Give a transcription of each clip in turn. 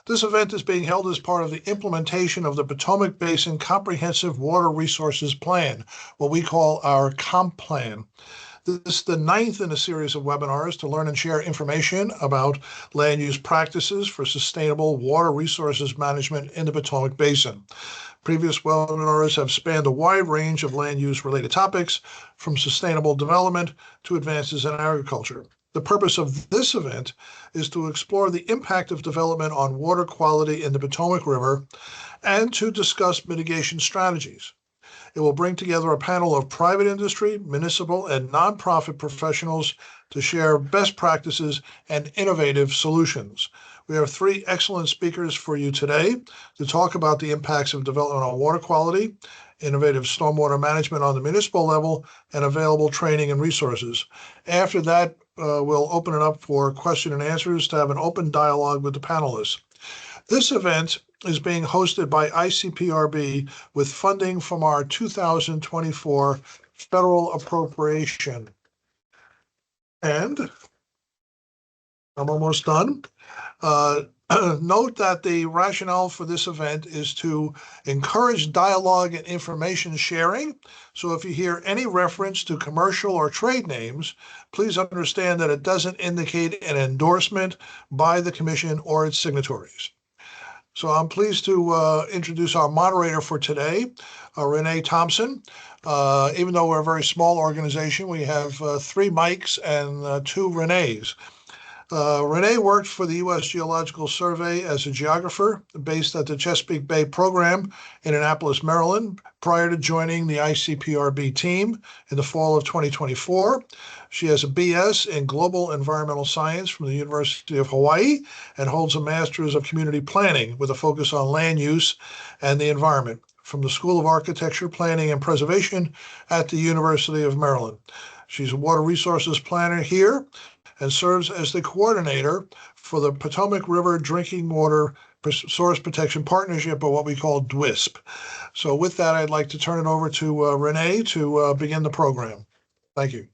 This event is being held as part of the implementation of the Potomac Basin Comprehensive Water Resources Plan, what we call our COMP Plan. This is the 9th in a series of webinars to learn and share information about land use practices for sustainable water resources management in the Potomac Basin. Previous webinars have spanned a wide range of land use related topics, from sustainable development to advances in agriculture. The purpose of this event is to explore the impact of development on water quality in the Potomac River and to discuss mitigation strategies. It will bring together a panel of private industry, municipal, and nonprofit professionals to share best practices and innovative solutions. We have 3 excellent speakers for you today to talk about the impacts of development on water quality, innovative stormwater management on the municipal level, and available training and resources. After that, we'll open it up for question and answers to have an open dialogue with the panelists. This event is being hosted by ICPRB with funding from our 2024 federal appropriation. And I'm almost done. Note that the rationale for this event is to encourage dialogue and information sharing. So if you hear any reference to commercial or trade names, please understand that it doesn't indicate an endorsement by the commission or its signatories. So I'm pleased to introduce our moderator for today, Renee Thompson. Even though we're a very small organization, we have 3 mics and 2 Renees. Renee worked for the U.S. Geological Survey as a geographer based at the Chesapeake Bay program in Annapolis, Maryland, prior to joining the ICPRB team in the fall of 2024. She has a BS in Global Environmental Science from the University of Hawaii and holds a Master's of Community Planning with a focus on land use and the environment from the School of Architecture, Planning, and Preservation at the University of Maryland. She's a water resources planner here and serves as the coordinator for the Potomac River Drinking Water Source Protection Partnership, or what we call DWISP. So with that, I'd like to turn it over to Renee to begin the program. Thank you.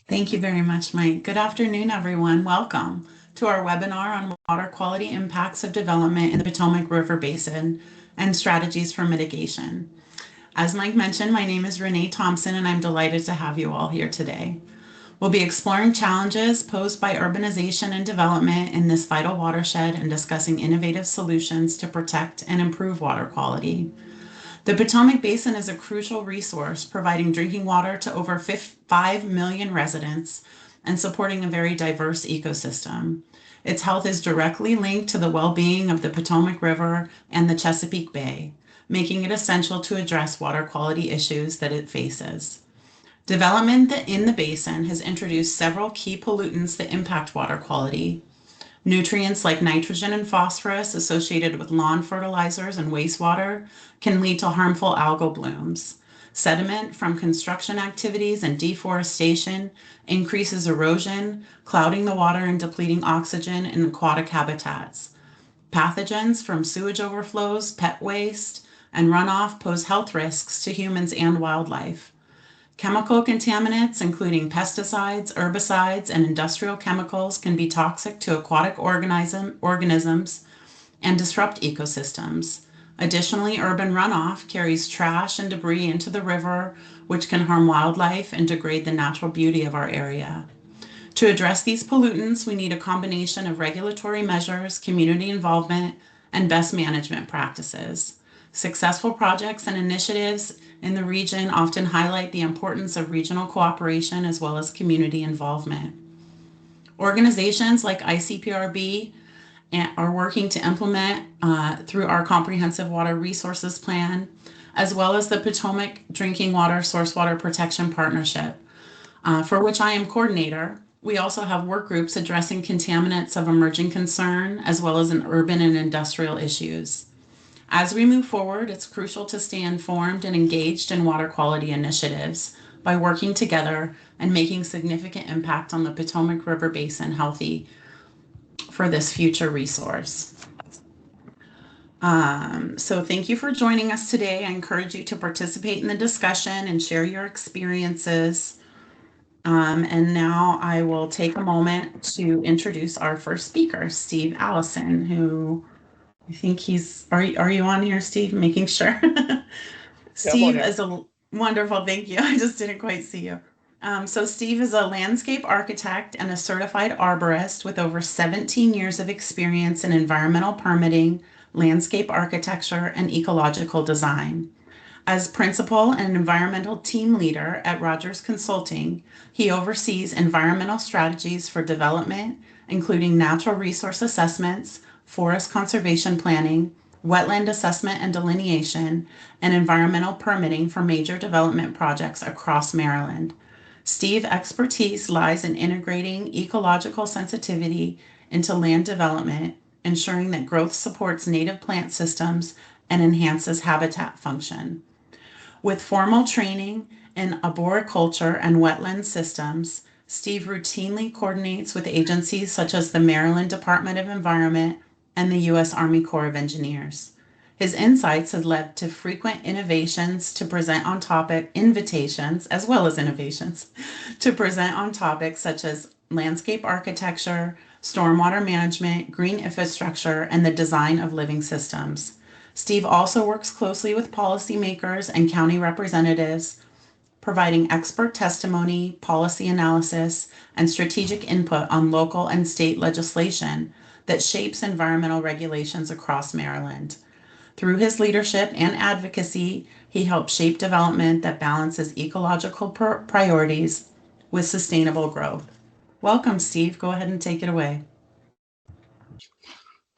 Thank you very much, Mike. Good afternoon, everyone. Welcome to our webinar on water quality impacts of development in the Potomac River Basin and strategies for mitigation. As Mike mentioned, my name is Renee Thompson, and I'm delighted to have you all here today. We'll be exploring challenges posed by urbanization and development in this vital watershed and discussing innovative solutions to protect and improve water quality. The Potomac Basin is a crucial resource, providing drinking water to over 5 million residents and supporting a very diverse ecosystem. Its health is directly linked to the well-being of the Potomac River and the Chesapeake Bay, making it essential to address water quality issues that it faces. Development in the basin has introduced several key pollutants that impact water quality. Nutrients like nitrogen and phosphorus associated with lawn fertilizers and wastewater can lead to harmful algal blooms. Sediment from construction activities and deforestation increases erosion, clouding the water and depleting oxygen in aquatic habitats. Pathogens from sewage overflows, pet waste, and runoff pose health risks to humans and wildlife. Chemical contaminants, including pesticides, herbicides, and industrial chemicals, can be toxic to aquatic organisms and disrupt ecosystems. Additionally, urban runoff carries trash and debris into the river, which can harm wildlife and degrade the natural beauty of our area. To address these pollutants, we need a combination of regulatory measures, community involvement, and best management practices. Successful projects and initiatives in the region often highlight the importance of regional cooperation as well as community involvement. Organizations like ICPRB are working to implement through our Comprehensive Water Resources Plan, as well as the Potomac Drinking Water Source Water Protection Partnership, for which I am coordinator. We also have work groups addressing contaminants of emerging concern, as well as in urban and industrial issues. As we move forward, it's crucial to stay informed and engaged in water quality initiatives by working together and making significant impact on the Potomac River Basin healthy for this future resource. So thank you for joining us today. I encourage you to participate in the discussion and share your experiences. And now I will take a moment to introduce our first speaker, Steve Allison, who I think are you on here, Steve? Making sure. Yeah, I'm on Steve here. is a wonderful, thank you. I just didn't quite see you. So Steve is a landscape architect and a certified arborist with over 17 years of experience in environmental permitting, landscape architecture, and ecological design. As principal and environmental team leader at Rodgers Consulting, he oversees environmental strategies for development, including natural resource assessments, forest conservation planning, wetland assessment and delineation, and environmental permitting for major development projects across Maryland. Steve's expertise lies in integrating ecological sensitivity into land development, ensuring that growth supports native plant systems and enhances habitat function. With formal training in arboriculture and wetland systems, Steve routinely coordinates with agencies such as the Maryland Department of Environment and the U.S. Army Corps of Engineers. His insights have led to frequent innovations to present on topic invitations as well as innovations to present on topics such as landscape architecture, stormwater management, green infrastructure, and the design of living systems. Steve also works closely with policymakers and county representatives, providing expert testimony, policy analysis, and strategic input on local and state legislation that shapes environmental regulations across Maryland. Through his leadership and advocacy, he helps shape development that balances ecological priorities with sustainable growth. Welcome, Steve. Go ahead and take it away.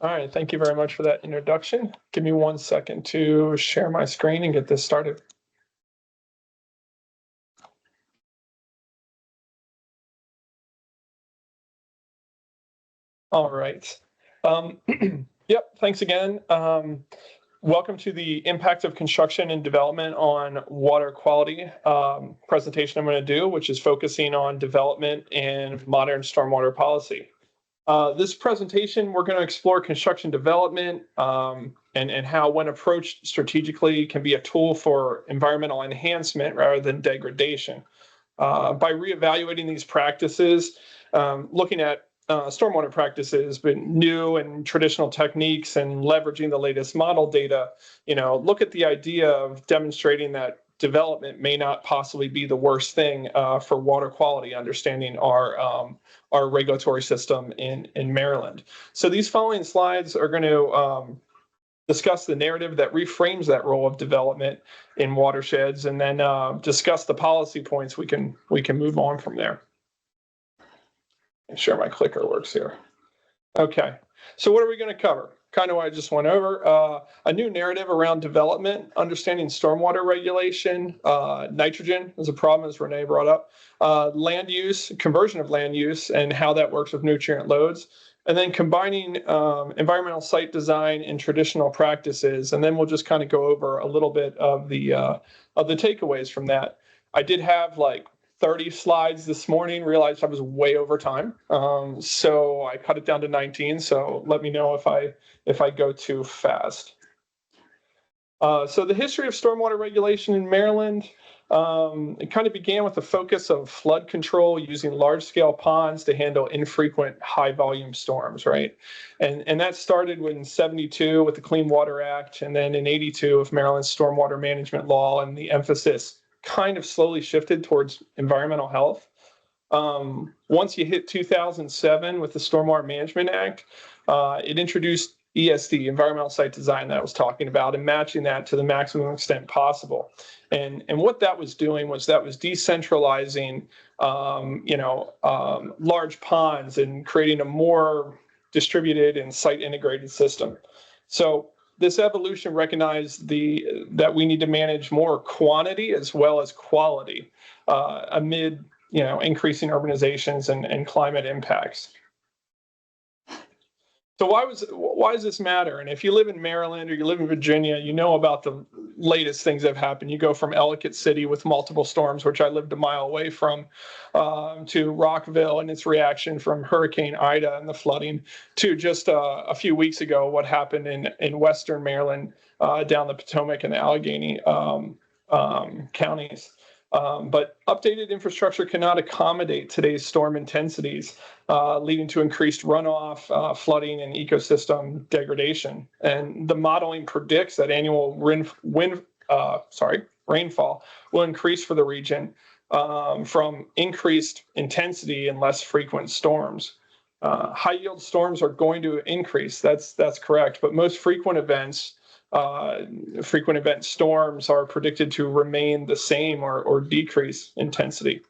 All right, thank you very much for that introduction. Give me 1 second to share my screen and get this started. All right. Yep, thanks again. Welcome to the impact of construction and development on water quality presentation I'm going to do, which is focusing on development and modern stormwater policy. This presentation, we're going to explore construction development and how, when approached strategically, can be a tool for environmental enhancement rather than degradation. By reevaluating these practices, looking at stormwater practices, but new and traditional techniques, and leveraging the latest model data, look at the idea of demonstrating that development may not possibly be the worst thing for water quality, understanding our regulatory system in Maryland. So these following slides are going to discuss the narrative that reframes that role of development in watersheds, and then discuss the policy points we can move on from there. Make sure my clicker works here. Okay, so what are we going to cover? Kind of what I just went over. A new narrative around development, understanding stormwater regulation, nitrogen is a problem, as Renee brought up, land use, conversion of land use, and how that works with nutrient loads, and then combining environmental site design and traditional practices. And then we'll just kind of go over a little bit of the takeaways from that. I did have like 30 slides this morning, realized I was way over time. So I cut it down to 19. So let me know if I go too fast. So the history of stormwater regulation in Maryland, it kind of began with the focus of flood control using large-scale ponds to handle infrequent high-volume storms, right? And that started in 72 with the Clean Water Act, and then in 82 with Maryland's stormwater management law, and the emphasis kind of slowly shifted towards environmental health. Once you hit 2007 with the Stormwater Management Act, it introduced ESD, environmental site design, that I was talking about, and matching that to the maximum extent possible. And what that was doing was that was decentralizing, large ponds and creating a more distributed and site integrated system. So this evolution recognized that we need to manage more quantity as well as quality amid increasing urbanizations and climate impacts. So why does this matter? And if you live in Maryland or you live in Virginia, you know about the latest things that have happened. You go from Ellicott City with multiple storms, which I lived a mile away from, to Rockville and its reaction from Hurricane Ida and the flooding, to just a few weeks ago what happened in Western Maryland, down the Potomac and the Allegheny counties. But updated infrastructure cannot accommodate today's storm intensities, leading to increased runoff, flooding, and ecosystem degradation. And the modeling predicts that annual rainfall will increase for the region from increased intensity and less frequent storms. High yield storms are going to increase. That's correct. But most frequent event storms are predicted to remain the same or decrease intensity.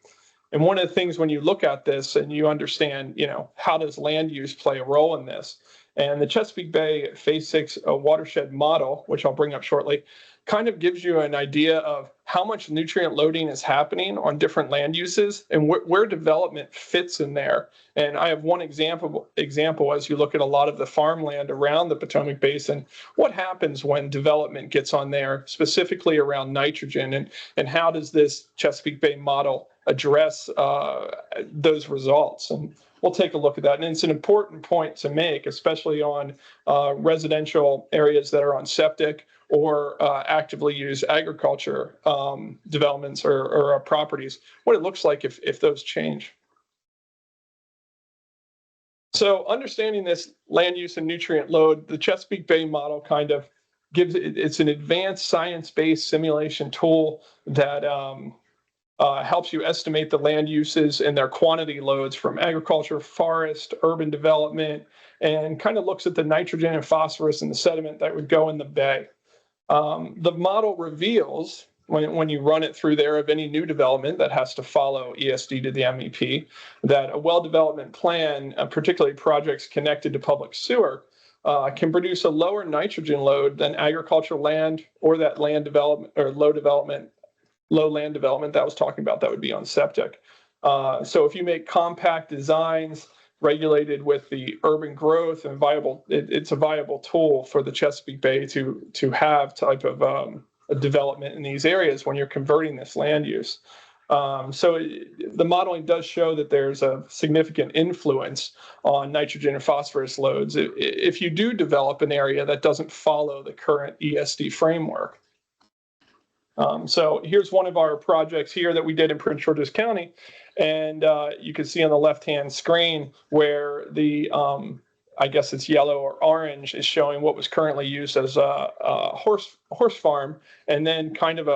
And one of the things when you look at this and you understand, how does land use play a role in this? And the Chesapeake Bay Phase 6 watershed model, which I'll bring up shortly, kind of gives you an idea of how much nutrient loading is happening on different land uses and where development fits in there. And I have one example as you look at a lot of the farmland around the Potomac Basin, what happens when development gets on there, specifically around nitrogen, and how does this Chesapeake Bay model address those results? And we'll take a look at that. And it's an important point to make, especially on residential areas that are on septic or actively use agriculture developments or properties, what it looks like if those change. So understanding this land use and nutrient load, the Chesapeake Bay model kind of gives it's an advanced science-based simulation tool that helps you estimate the land uses and their quantity loads from agriculture, forest, urban development, and kind of looks at the nitrogen and phosphorus and the sediment that would go in the bay. The model reveals, when you run it through there of any new development that has to follow ESD to the MEP, that a well development plan, particularly projects connected to public sewer, can produce a lower nitrogen load than agricultural land or that land development or low land development that I was talking about that would be on septic. So if you make compact designs regulated with the urban growth and it's a viable tool for the Chesapeake Bay to have type of a development in these areas when you're converting this land use. So the modeling does show that there's a significant influence on nitrogen and phosphorus loads if you do develop an area that doesn't follow the current ESD framework. So here's one of our projects here that we did in Prince George's County. And you can see on the left-hand screen where the, I guess it's yellow or orange, is showing what was currently used as a horse farm, and then kind of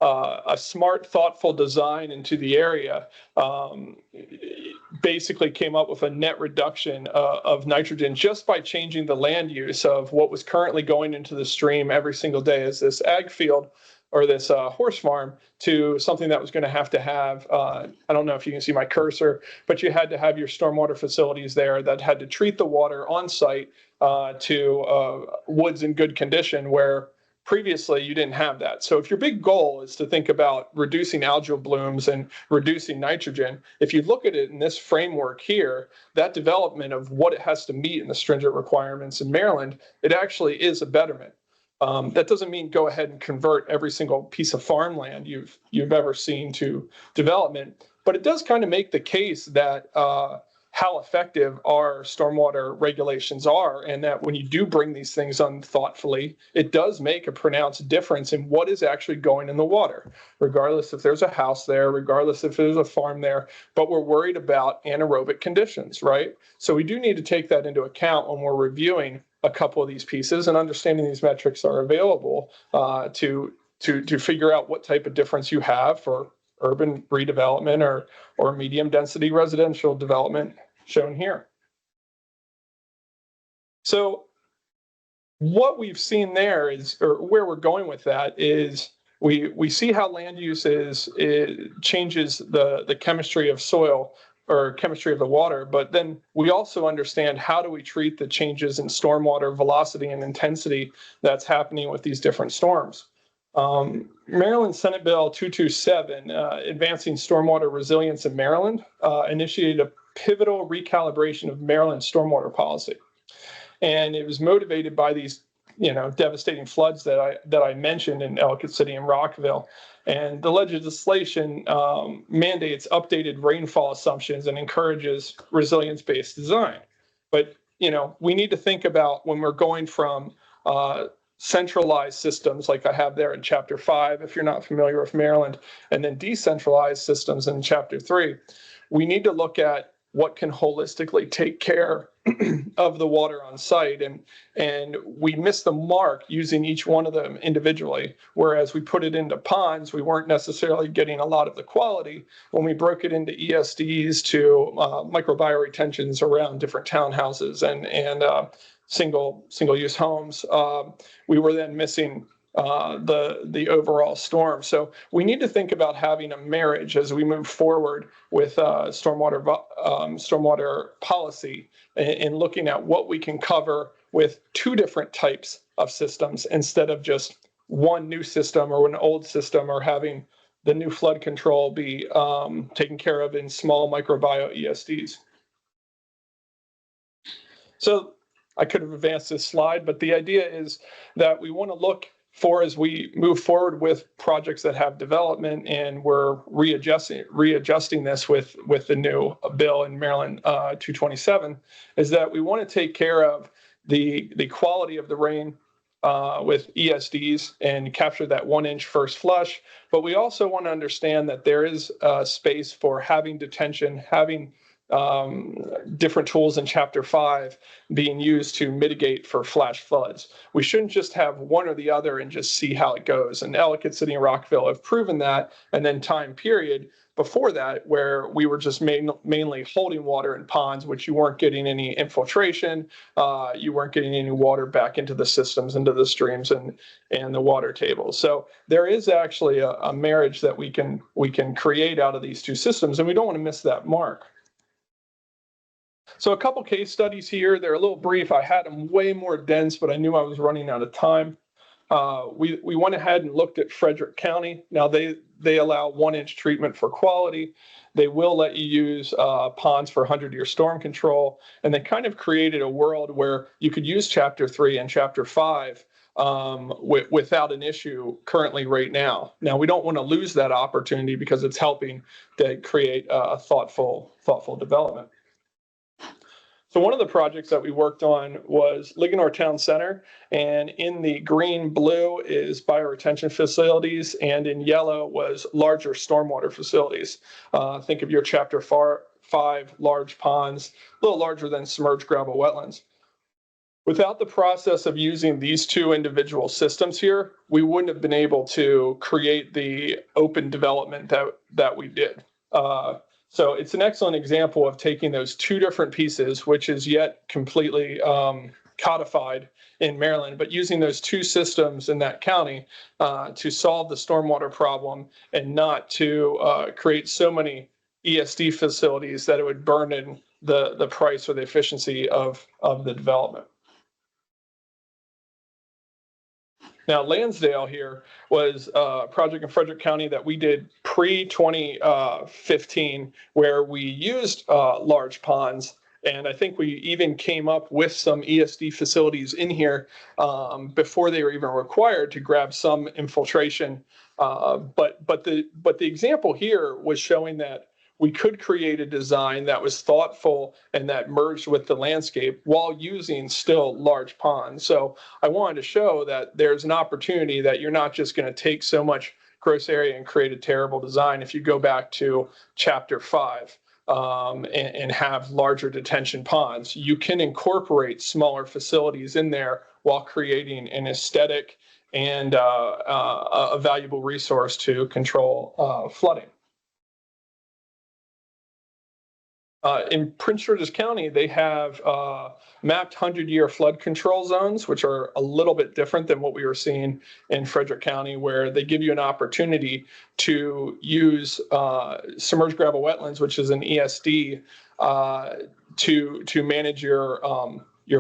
a smart, thoughtful design into the area basically came up with a net reduction of nitrogen just by changing the land use of what was currently going into the stream every single day as this ag field or this horse farm to something that was going to have, I don't know if you can see my cursor, but you had to have your stormwater facilities there that had to treat the water on site to woods in good condition where previously you didn't have that. So if your big goal is to think about reducing algal blooms and reducing nitrogen, if you look at it in this framework here, that development of what it has to meet in the stringent requirements in Maryland, it actually is a betterment. That doesn't mean go ahead and convert every single piece of farmland you've ever seen to development, but it does kind of make the case that how effective our stormwater regulations are, and that when you do bring these things on thoughtfully, it does make a pronounced difference in what is actually going in the water, regardless if there's a house there, regardless if there's a farm there, but we're worried about anaerobic conditions, right? So we do need to take that into account when we're reviewing a couple of these pieces, and understanding these metrics are available to figure out what type of difference you have for urban redevelopment or medium density residential development shown here. So what we've seen there is, or where we're going with that is, we see how land use changes the chemistry of soil or chemistry of the water, but then we also understand how do we treat the changes in stormwater velocity and intensity that's happening with these different storms. Maryland Senate Bill 227, Advancing Stormwater Resilience in Maryland, initiated a pivotal recalibration of Maryland's stormwater policy. And it was motivated by these devastating floods that I mentioned in Ellicott City and Rockville. And the legislation mandates updated rainfall assumptions and encourages resilience-based design. But we need to think about when we're going from centralized systems like I have there in Chapter 5, if you're not familiar with Maryland, and then decentralized systems in Chapter 3, we need to look at what can holistically take care of the water on site. And we missed the mark using each one of them individually, whereas we put it into ponds, we weren't necessarily getting a lot of the quality. When we broke it into ESDs to microbial-retentions around different townhouses and single-use homes, we were then missing the overall storm. So we need to think about having a marriage as we move forward with stormwater policy and looking at what we can cover with two different types of systems instead of just one new system or an old system, or having the new flood control be taken care of in small microbial ESDs. So I could have advanced this slide, but the idea is that we want to look for, as we move forward with projects that have development, and we're readjusting this with the new bill in Maryland 227, is that we want to take care of the quality of the rain with ESDs and capture that 1-inch first flush. But we also want to understand that there is space for having detention, having different tools in Chapter 5 being used to mitigate for flash floods. We shouldn't just have one or the other and just see how it goes. And Ellicott City and Rockville have proven that. And then time period before that, where we were just mainly holding water in ponds, which you weren't getting any infiltration, you weren't getting any water back into the systems, into the streams and the water tables. So there is actually a marriage that we can create out of these two systems, and we don't want to miss that mark. So a couple case studies here. They're a little brief. I had them way more dense, but I knew I was running out of time. We went ahead and looked at Frederick County. Now they allow 1-inch treatment for quality. They will let you use ponds for 100-year storm control. And they kind of created a world where you could use Chapter 3 and Chapter 5 without an issue currently right now. Now, we don't want to lose that opportunity because it's helping to create a thoughtful development. So one of the projects that we worked on was Ligonor Town Center, and in the green blue is bioretention facilities, and in yellow was larger stormwater facilities. Think of your Chapter 5 large ponds, a little larger than submerged gravel wetlands. Without the process of using these two individual systems here, we wouldn't have been able to create the open development that we did. So it's an excellent example of taking those two different pieces, which is yet completely codified in Maryland, but using those two systems in that county to solve the stormwater problem and not to create so many ESD facilities that it would burden the price or the efficiency of the development. Now, Lansdale here was a project in Frederick County that we did pre-2015, where we used large ponds. And I think we even came up with some ESD facilities in here before they were even required to grab some infiltration. But the example here was showing that we could create a design that was thoughtful and that merged with the landscape while using still large ponds. So I wanted to show that there's an opportunity that you're not just going to take so much gross area and create a terrible design. If you go back to Chapter 5 and have larger detention ponds, you can incorporate smaller facilities in there while creating an aesthetic and a valuable resource to control flooding. In Prince George's County, they have mapped 100-year flood control zones, which are a little bit different than what we were seeing in Frederick County, where they give you an opportunity to use submerged gravel wetlands, which is an ESD, to manage your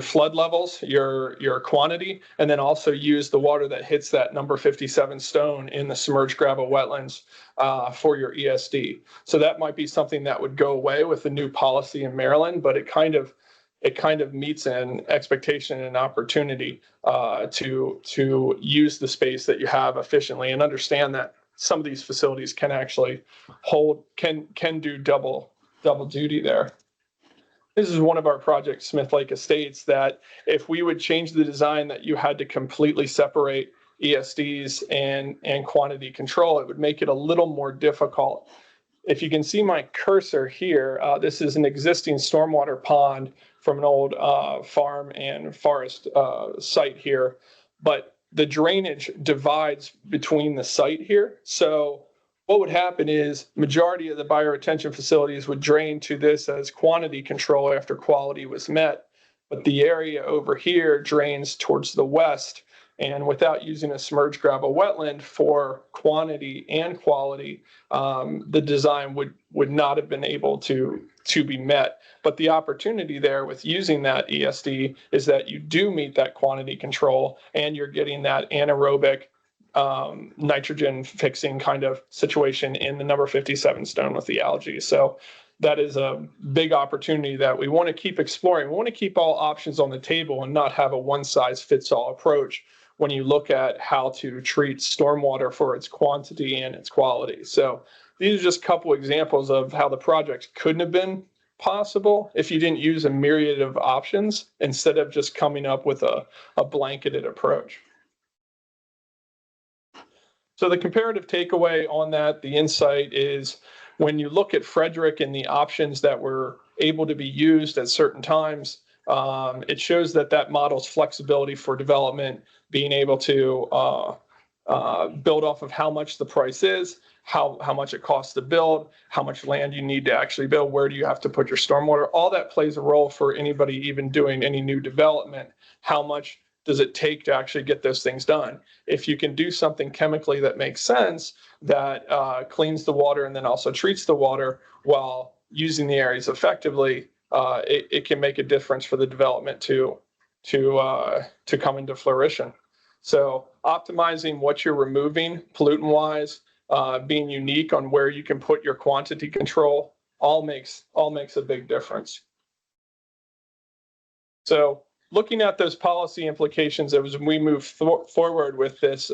flood levels, your quantity, and then also use the water that hits that number 57 stone in the submerged gravel wetlands for your ESD. So that might be something that would go away with the new policy in Maryland, but it kind of meets an expectation and an opportunity to use the space that you have efficiently, and understand that some of these facilities can actually can do double duty there. This is one of our projects, Smith Lake Estates, that if we would change the design that you had to completely separate ESDs and quantity control, it would make it a little more difficult. If you can see my cursor here, this is an existing stormwater pond from an old farm and forest site here, but the drainage divides between the site here. So what would happen is majority of the bioretention facilities would drain to this as quantity control after quality was met, but the area over here drains towards the west. And without using a submerged gravel wetland for quantity and quality, the design would not have been able to be met. But the opportunity there with using that ESD is that you do meet that quantity control and you're getting that anaerobic nitrogen fixing kind of situation in the number 57 stone with the algae. So that is a big opportunity that we want to keep exploring. We want to keep all options on the table and not have a one-size-fits-all approach when you look at how to treat stormwater for its quantity and its quality. So these are just a couple examples of how the project couldn't have been possible if you didn't use a myriad of options instead of just coming up with a blanketed approach. So the comparative takeaway on that, the insight is when you look at Frederick and the options that were able to be used at certain times, it shows that model's flexibility for development, being able to build off of how much the price is, how much it costs to build, how much land you need to actually build, where do you have to put your stormwater, all that plays a role for anybody even doing any new development. How much does it take to actually get those things done? If you can do something chemically that makes sense, that cleans the water and then also treats the water while using the areas effectively, it can make a difference for the development to come into fruition. So optimizing what you're removing pollutant-wise, being unique on where you can put your quantity control, all makes a big difference. So looking at those policy implications, as we move forward with this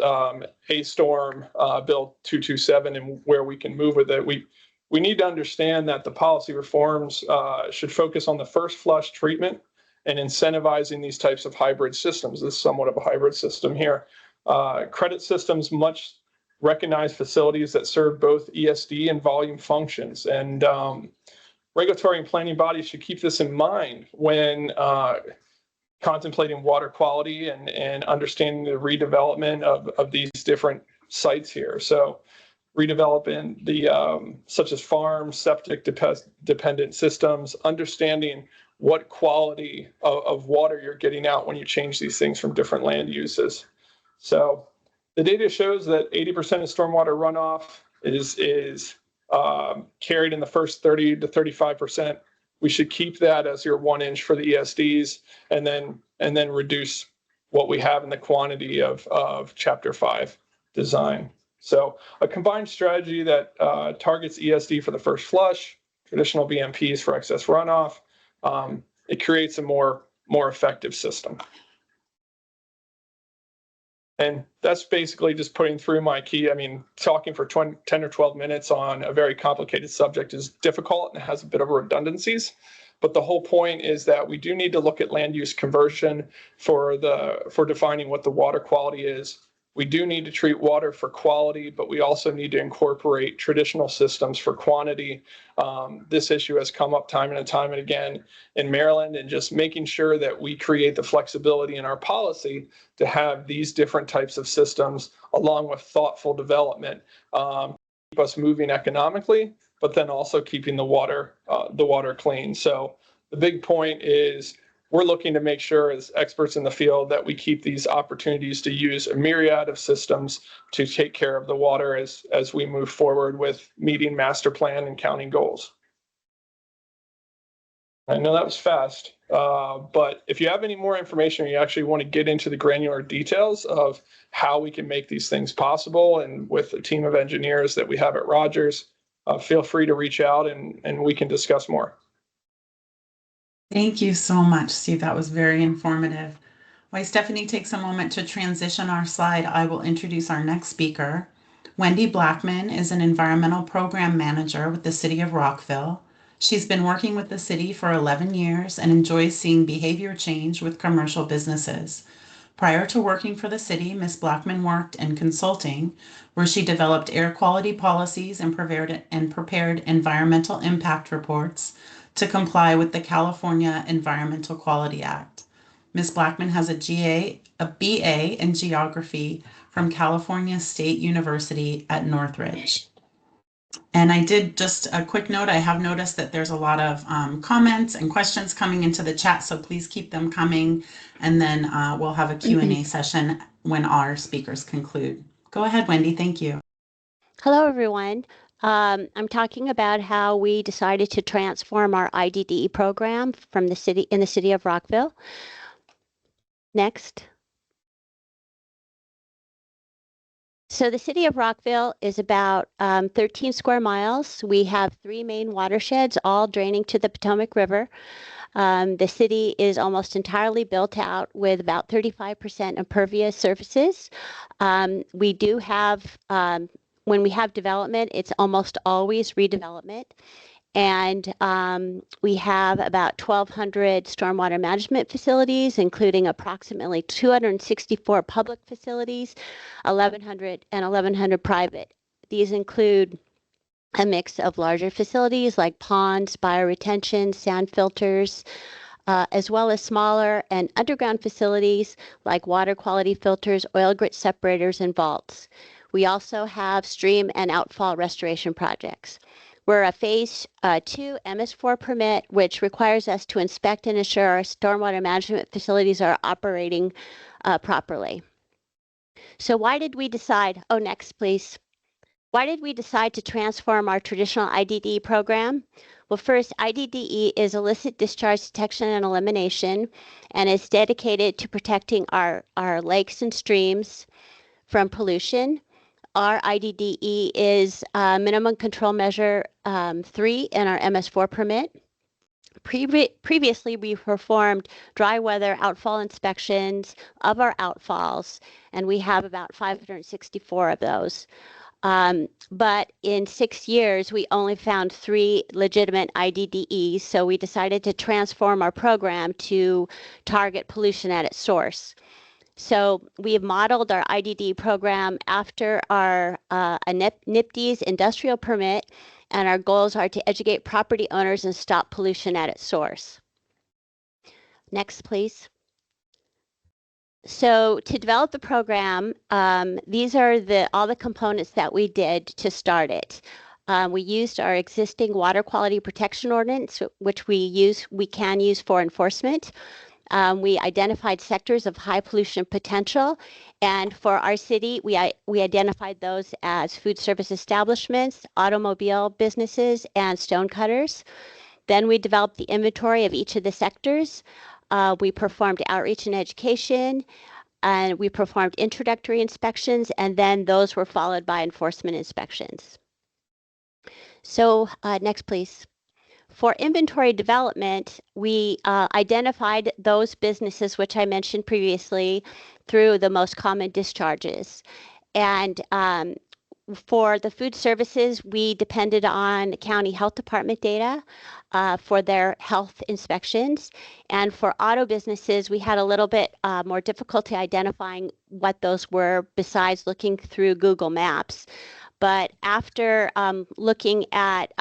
A-Storm Bill 227 and where we can move with it, we need to understand that the policy reforms should focus on the first flush treatment and incentivizing these types of hybrid systems. This is somewhat of a hybrid system here. Credit systems must recognize facilities that serve both ESD and volume functions. And regulatory and planning bodies should keep this in mind when contemplating water quality and understanding the redevelopment of these different sites here. So redeveloping the such as farm, septic dependent systems, understanding what quality of water you're getting out when you change these things from different land uses. So the data shows that 80% of stormwater runoff is carried in the first 30 to 35%. We should keep that as your 1 inch for the ESDs and then reduce what we have in the quantity of Chapter 5 design. So a combined strategy that targets ESD for the first flush, traditional BMPs for excess runoff, it creates a more effective system. And that's basically just putting through my key. I mean, talking for 10 or 12 minutes on a very complicated subject is difficult and has a bit of redundancies. But the whole point is that we do need to look at land use conversion for defining what the water quality is. We do need to treat water for quality, but we also need to incorporate traditional systems for quantity. This issue has come up time and time and again in Maryland, and just making sure that we create the flexibility in our policy to have these different types of systems along with thoughtful development, keep us moving economically, but then also keeping the water clean. So the big point is we're looking to make sure as experts in the field that we keep these opportunities to use a myriad of systems to take care of the water as we move forward with meeting master plan and county goals. I know that was fast, but if you have any more information or you actually want to get into the granular details of how we can make these things possible, and with a team of engineers that we have at Rodgers, feel free to reach out and we can discuss more. Thank you so much, Steve. That was very informative. While Stephanie takes a moment to transition our slide, I will introduce our next speaker. Wendy Blackman is an environmental program manager with the City of Rockville. She's been working with the city for 11 years and enjoys seeing behavior change with commercial businesses. Prior to working for the city, Ms. Blackman worked in consulting, where she developed air quality policies and prepared environmental impact reports to comply with the California Environmental Quality Act. Ms. Blackman has a BA in geography from California State University at Northridge. And I did just a quick note. I have noticed that there's a lot of comments and questions coming into the chat, so please keep them coming. And then we'll have a Q&A session when our speakers conclude. Go ahead, Wendy. Thank you. Hello, everyone. I'm talking about how we decided to transform our IDDE program from the city of Rockville. Next. So the city of Rockville is about 13 square miles. We have 3 main watersheds, all draining to the Potomac River. The city is almost entirely built out with about 35% impervious surfaces. We do have, when we have development, it's almost always redevelopment. And we have about 1,200 stormwater management facilities, including approximately 264 public facilities, 1,100 private. These include a mix of larger facilities like ponds, bioretention, sand filters, as well as smaller and underground facilities like water quality filters, oil grit separators, and vaults. We also have stream and outfall restoration projects. We're a phase 2 MS4 permit, which requires us to inspect and ensure our stormwater management facilities are operating properly. So why did we decide, next please. Why did we decide to transform our traditional IDDE program? Well, first, IDDE is illicit discharge detection and elimination, and is dedicated to protecting our lakes and streams from pollution. Our IDDE is minimum control measure 3 in our MS4 permit. Previously, we performed dry weather outfall inspections of our outfalls, and we have about 564 of those. But in 6 years, we only found 3 legitimate IDDEs, so we decided to transform our program to target pollution at its source. So we have modeled our IDDE program after our NIPD's industrial permit, and our goals are to educate property owners and stop pollution at its source. Next, please. So to develop the program, these are all the components that we did to start it. We used our existing water quality protection ordinance, which we can use for enforcement. We identified sectors of high pollution potential, and for our city, we identified those as food service establishments, automobile businesses, and stonecutters. Then we developed the inventory of each of the sectors. We performed outreach and education, and we performed introductory inspections, and then those were followed by enforcement inspections. So next, please. For inventory development, we identified those businesses which I mentioned previously through the most common discharges. And for the food services, we depended on county health department data for their health inspections. And for auto businesses, we had a little bit more difficulty identifying what those were besides looking through Google Maps. But after looking at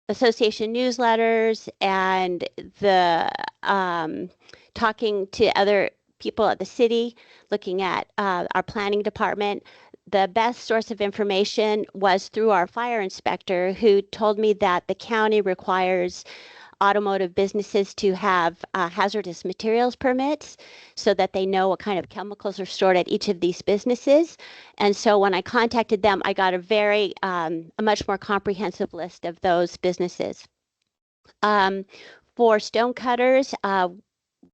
association newsletters and the talking to other people at the city, looking at our planning department, the best source of information was through our fire inspector, who told me that the county requires automotive businesses to have hazardous materials permits so that they know what kind of chemicals are stored at each of these businesses. And so when I contacted them, I got a much more comprehensive list of those businesses. For stonecutters,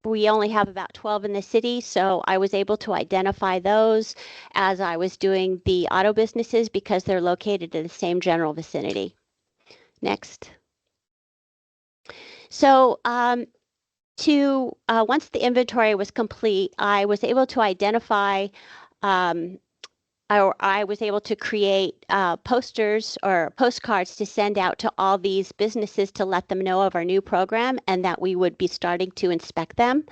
we only have about 12 in the city, so I was able to identify those as I was doing the auto businesses because they're located in the same general vicinity. Next. So once the inventory was complete, I was able to identify I was able to create posters or postcards to send out to all these businesses to let them know of our new program and that we would be starting to inspect them.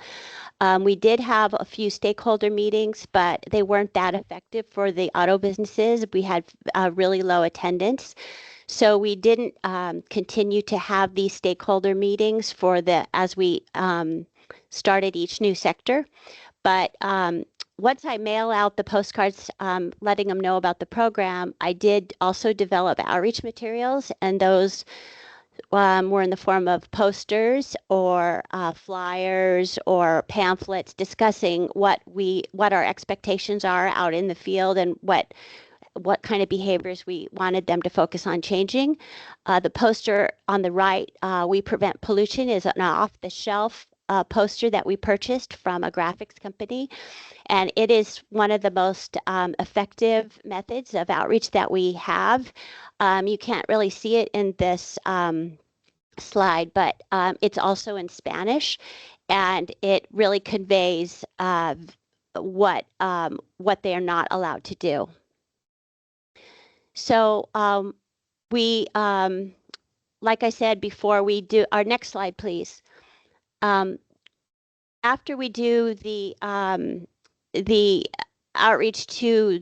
We did have a few stakeholder meetings, but they weren't that effective for the auto businesses. We had really low attendance. So we didn't continue to have these stakeholder meetings as we started each new sector. But once I mail out the postcards letting them know about the program, I did also develop outreach materials, and those were in the form of posters or flyers or pamphlets discussing what our expectations are out in the field and what kind of behaviors we wanted them to focus on changing. The poster on the right, We Prevent Pollution, is an off-the-shelf poster that we purchased from a graphics company. And it is one of the most effective methods of outreach that we have. You can't really see it in this slide, but it's also in Spanish, and it really conveys what they are not allowed to do. So we, like I said before, we do our next slide, please. After we do the outreach to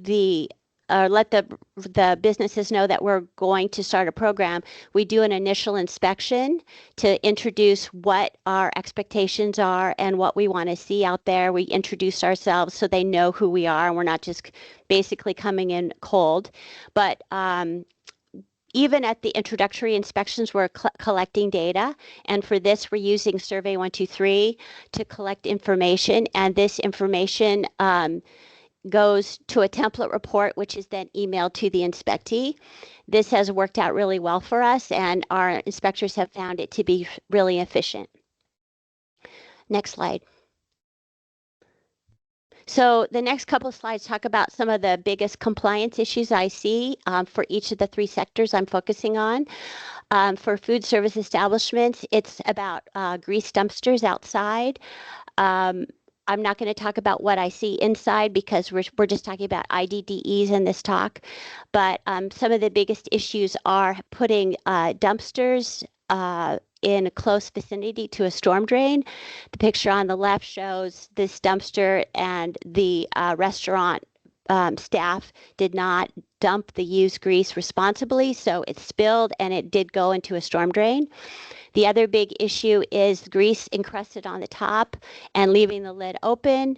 let the businesses know that we're going to start a program, we do an initial inspection to introduce what our expectations are and what we want to see out there. We introduce ourselves so they know who we are, and we're not just basically coming in cold. But even at the introductory inspections, we're collecting data. And for this, we're using Survey 123 to collect information. And this information goes to a template report, which is then emailed to the inspectee. This has worked out really well for us, and our inspectors have found it to be really efficient. Next slide. So the next couple of slides talk about some of the biggest compliance issues I see for each of the three sectors I'm focusing on. For food service establishments, it's about grease dumpsters outside. I'm not going to talk about what I see inside because we're just talking about IDDEs in this talk. But some of the biggest issues are putting dumpsters in a close vicinity to a storm drain. The picture on the left shows this dumpster, and the restaurant staff did not dump the used grease responsibly, so it spilled and it did go into a storm drain. The other big issue is grease encrusted on the top and leaving the lid open.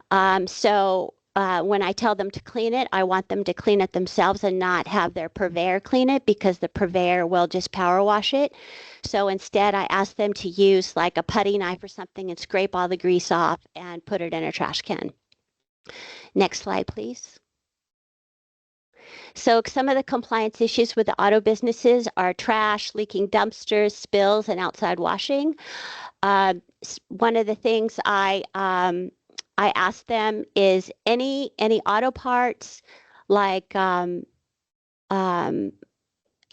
When I tell them to clean it, I want them to clean it themselves and not have their purveyor clean it, because the purveyor will just power wash it. So instead, I ask them to use like a putty knife or something and scrape all the grease off and put it in a trash can. Next slide, please. So some of the compliance issues with the auto businesses are trash, leaking dumpsters, spills, and outside washing. One of the things I ask them is any auto parts like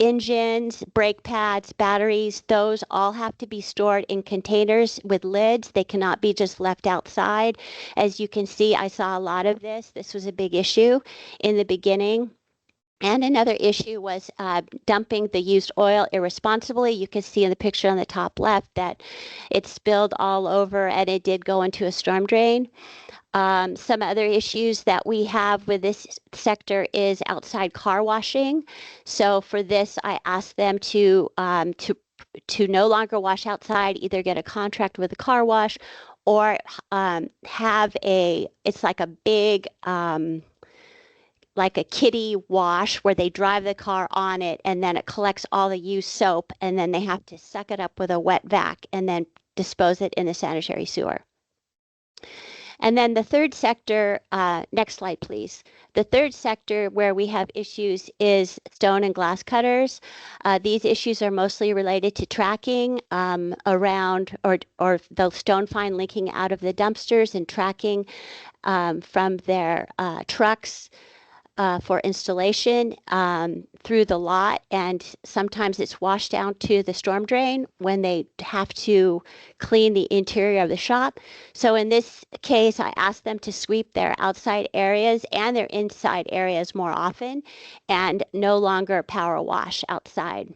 engines, brake pads, batteries, those all have to be stored in containers with lids. They cannot be just left outside. As you can see, I saw a lot of this. This was a big issue in the beginning. And another issue was dumping the used oil irresponsibly. You can see in the picture on the top left that it spilled all over and it did go into a storm drain. Some other issues that we have with this sector is outside car washing. So for this, I asked them to no longer wash outside, either get a contract with a car wash or have it's like a big, like a kiddie wash where they drive the car on it and then it collects all the used soap, and then they have to suck it up with a wet vac and then dispose it in the sanitary sewer. And then the third sector, next slide, please. The third sector where we have issues is stone and glass cutters. These issues are mostly related to tracking around or the stone fine leaking out of the dumpsters and tracking from their trucks for installation through the lot, and sometimes it's washed down to the storm drain when they have to clean the interior of the shop. So in this case, I asked them to sweep their outside areas and their inside areas more often and no longer power wash outside.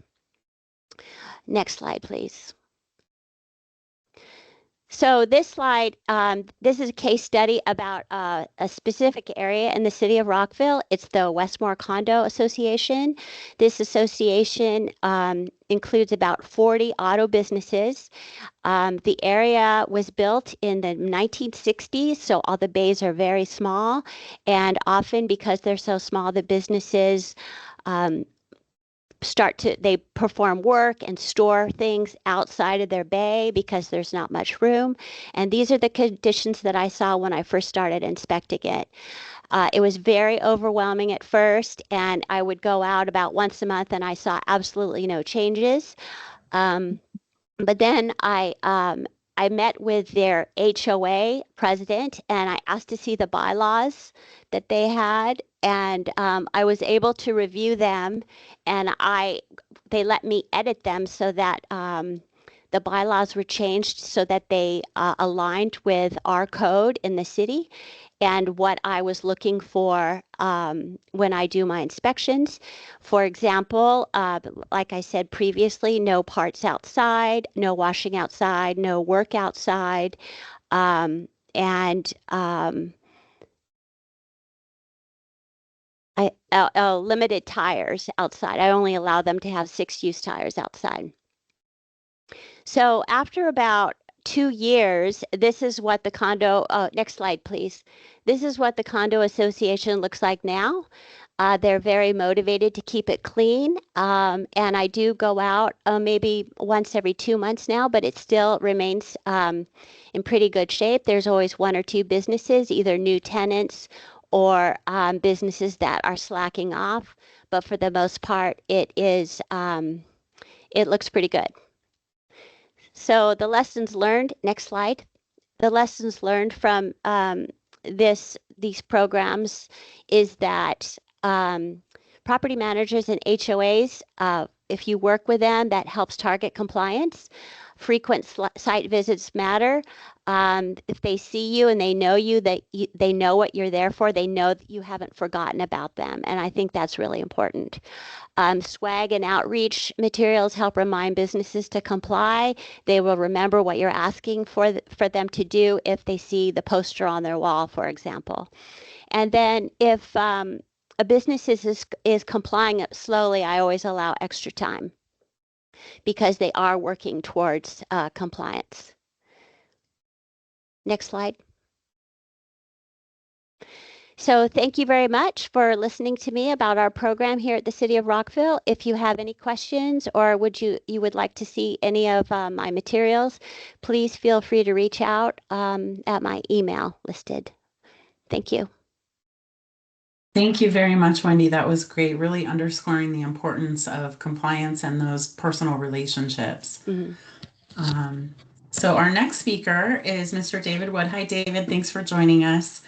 Next slide, please. So this slide, this is a case study about a specific area in the city of Rockville. It's the Westmore Condo Association. This association includes about 40 auto businesses. The area was built in the 1960s, so all the bays are very small. And often because they're so small, the businesses they perform work and store things outside of their bay because there's not much room. And these are the conditions that I saw when I first started inspecting it. It was very overwhelming at first, and I would go out about once a month and I saw absolutely no changes. But then I met with their HOA president and I asked to see the bylaws that they had, and I was able to review them, and they let me edit them so that the bylaws were changed so that they aligned with our code in the city and what I was looking for when I do my inspections. For example, like I said previously, no parts outside, no washing outside, no work outside, limited tires outside. I only allow them to have 6-use tires outside. So after about 2 years, this is what the condo, next slide, please. This is what the condo association looks like now. They're very motivated to keep it clean. And I do go out maybe once every 2 months now, but it still remains in pretty good shape. There's always 1 or 2 businesses, either new tenants or businesses that are slacking off. But for the most part, it looks pretty good. So the lessons learned, next slide. The lessons learned from these programs is that property managers and HOAs, if you work with them, that helps target compliance. Frequent site visits matter. If they see you and they know you, they know what you're there for. They know that you haven't forgotten about them. And I think that's really important. Swag and outreach materials help remind businesses to comply. They will remember what you're asking for them to do if they see the poster on their wall, for example. And then if a business is complying slowly, I always allow extra time because they are working towards compliance. Next slide. So thank you very much for listening to me about our program here at the City of Rockville. If you have any questions or you would like to see any of my materials, please feel free to reach out at my email listed. Thank you. Thank you very much, Wendy. That was great, really underscoring the importance of compliance and those personal relationships. Mm-hmm. So our next speaker is Mr. David Wood. Hi, David. Thanks for joining us.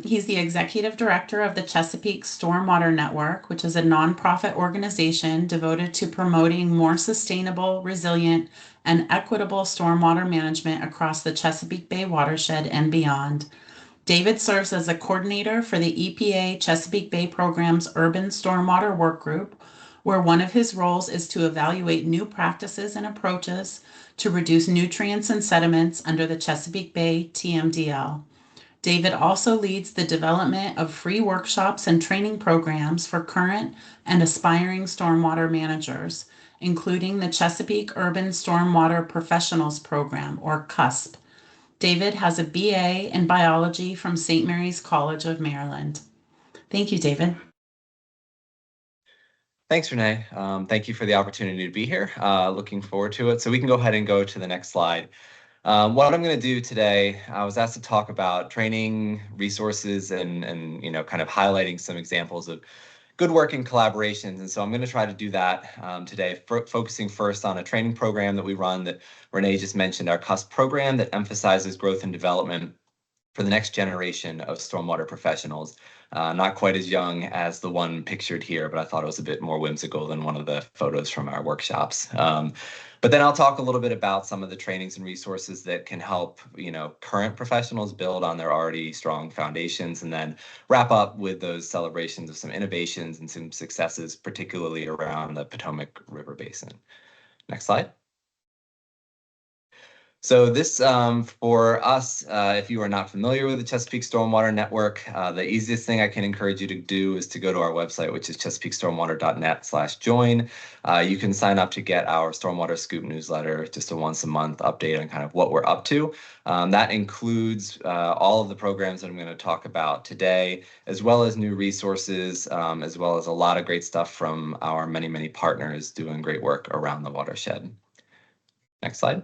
He's the executive director of the Chesapeake Stormwater Network, which is a nonprofit organization devoted to promoting more sustainable, resilient, and equitable stormwater management across the Chesapeake Bay watershed and beyond. David serves as a coordinator for the EPA Chesapeake Bay Program's Urban Stormwater Work Group, where one of his roles is to evaluate new practices and approaches to reduce nutrients and sediments under the Chesapeake Bay TMDL. David also leads the development of free workshops and training programs for current and aspiring stormwater managers, including the Chesapeake Urban Stormwater Professionals Program, or CUSP. David has a BA in biology from St. Mary's College of Maryland. Thank you, David. Thanks, Renee. Thank you for the opportunity to be here. Looking forward to it. So we can go ahead and go to the next slide. What I'm going to do today, I was asked to talk about training resources and kind of highlighting some examples of good working collaborations. And so I'm going to try to do that today, focusing first on a training program that we run that Renee just mentioned, our CUSP program that emphasizes growth and development for the next generation of stormwater professionals. Not quite as young as the one pictured here, but I thought it was a bit more whimsical than one of the photos from our workshops. But then I'll talk a little bit about some of the trainings and resources that can help, current professionals build on their already strong foundations, and then wrap up with those celebrations of some innovations and some successes, particularly around the Potomac River Basin. Next slide. So this, for us, if you are not familiar with the Chesapeake Stormwater Network, the easiest thing I can encourage you to do is to go to our website, which is chesapeakestormwater.net/join. You can sign up to get our Stormwater Scoop newsletter, just a once a month update on kind of what we're up to. That includes all of the programs that I'm going to talk about today, as well as new resources, as well as a lot of great stuff from our many, many partners doing great work around the watershed. Next slide.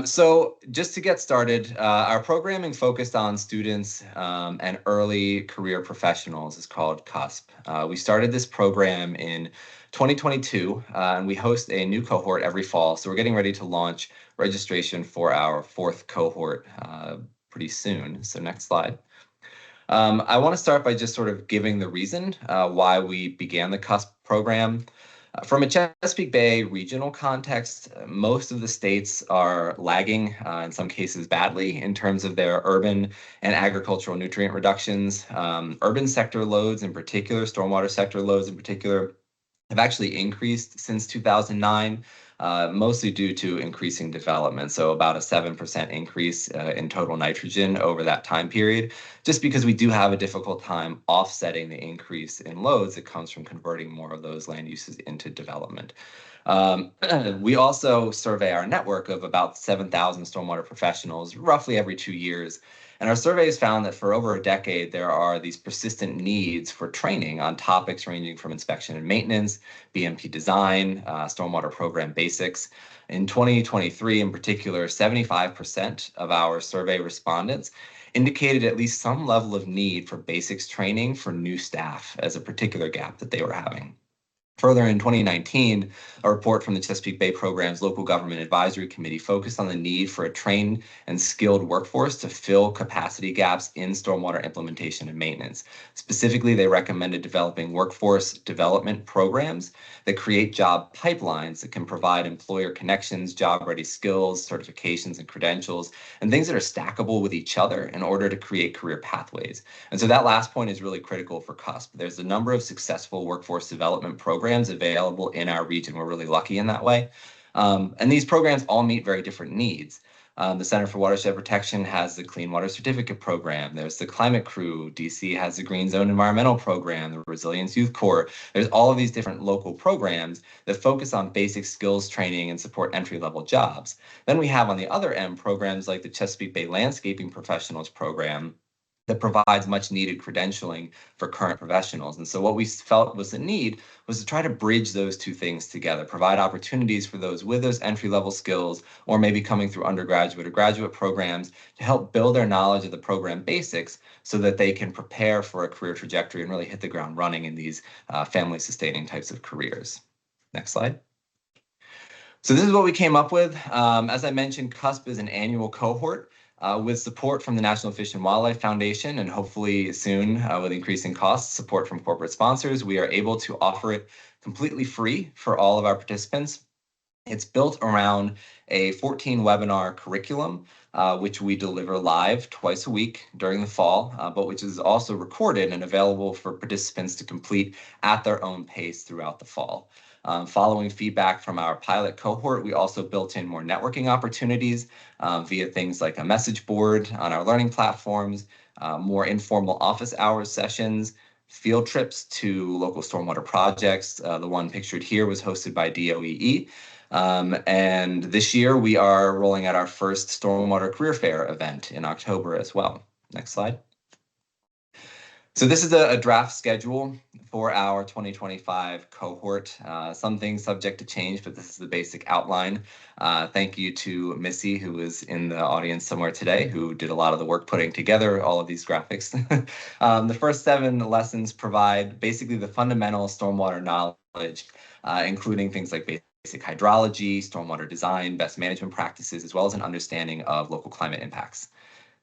So just to get started, our programming focused on students and early career professionals is called CUSP. We started this program in 2022, and we host a new cohort every fall. So we're getting ready to launch registration for our 4th cohort pretty soon. So next slide. I want to start by just sort of giving the reason why we began the CUSP program. From a Chesapeake Bay regional context, most of the states are lagging, in some cases badly, in terms of their urban and agricultural nutrient reductions. Urban sector loads in particular, stormwater sector loads in particular, have actually increased since 2009. Mostly due to increasing development. So about a 7% increase in total nitrogen over that time period, just because we do have a difficult time offsetting the increase in loads that comes from converting more of those land uses into development. We also survey our network of about 7,000 stormwater professionals roughly every 2 years. And our surveys found that for over a decade, there are these persistent needs for training on topics ranging from inspection and maintenance, BMP design, stormwater program basics. In 2023, in particular, 75% of our survey respondents indicated at least some level of need for basics training for new staff as a particular gap that they were having. Further, in 2019, a report from the Chesapeake Bay Program's Local Government Advisory Committee focused on the need for a trained and skilled workforce to fill capacity gaps in stormwater implementation and maintenance. Specifically, they recommended developing workforce development programs that create job pipelines that can provide employer connections, job-ready skills, certifications, and credentials, and things that are stackable with each other in order to create career pathways. And so that last point is really critical for CUSP. There's a number of successful workforce development programs available in our region. We're really lucky in that way. And these programs all meet very different needs. The Center for Watershed Protection has the Clean Water Certificate Program. There's the Climate Crew. DC has the Green Zone Environmental Program, the Resilience Youth Corps. There's all of these different local programs that focus on basic skills training and support entry-level jobs. Then we have on the other end programs like the Chesapeake Bay Landscaping Professionals Program, that provides much needed credentialing for current professionals. And so what we felt was the need was to try to bridge those two things together, provide opportunities for those with those entry-level skills, or maybe coming through undergraduate or graduate programs, to help build their knowledge of the program basics so that they can prepare for a career trajectory and really hit the ground running in these family-sustaining types of careers. Next slide. So this is what we came up with. As I mentioned, CUSP is an annual cohort. With support from the National Fish and Wildlife Foundation, and hopefully soon with increasing costs, support from corporate sponsors, we are able to offer it completely free for all of our participants. It's built around a 14 webinar curriculum, which we deliver live twice a week during the fall, but which is also recorded and available for participants to complete at their own pace throughout the fall. Following feedback from our pilot cohort, we also built in more networking opportunities via things like a message board on our learning platforms, more informal office hours sessions, field trips to local stormwater projects. The one pictured here was hosted by DOEE. And this year we are rolling out our first Stormwater Career Fair event in October as well. Next slide. So this is a draft schedule for our 2025 cohort. Some things subject to change, but this is the basic outline. Thank you to Missy, who is in the audience somewhere today, who did a lot of the work putting together all of these graphics. The first 7 lessons provide basically the fundamental stormwater knowledge, including things like basic hydrology, stormwater design, best management practices, as well as an understanding of local climate impacts.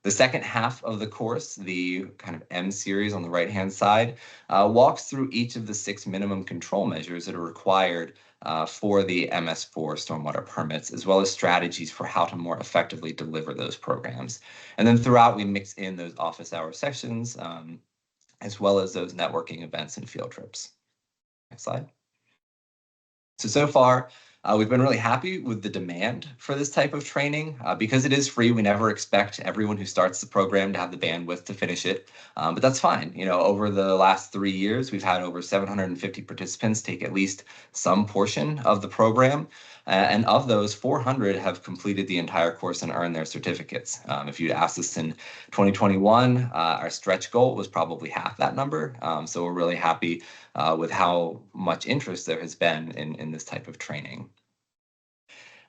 The second half of the course, the kind of M series on the right-hand side, walks through each of the 6 minimum control measures that are required for the MS4 stormwater permits, as well as strategies for how to more effectively deliver those programs. And then throughout, we mix in those office hour sessions, as well as those networking events and field trips. Next slide. So far, we've been really happy with the demand for this type of training. Because it is free, we never expect everyone who starts the program to have the bandwidth to finish it, but that's fine. You know, over the last 3 years, we've had over 750 participants take at least some portion of the program, and of those, 400 have completed the entire course and earned their certificates. If you'd asked us in 2021, our stretch goal was probably half that number, so we're really happy with how much interest there has been in this type of training.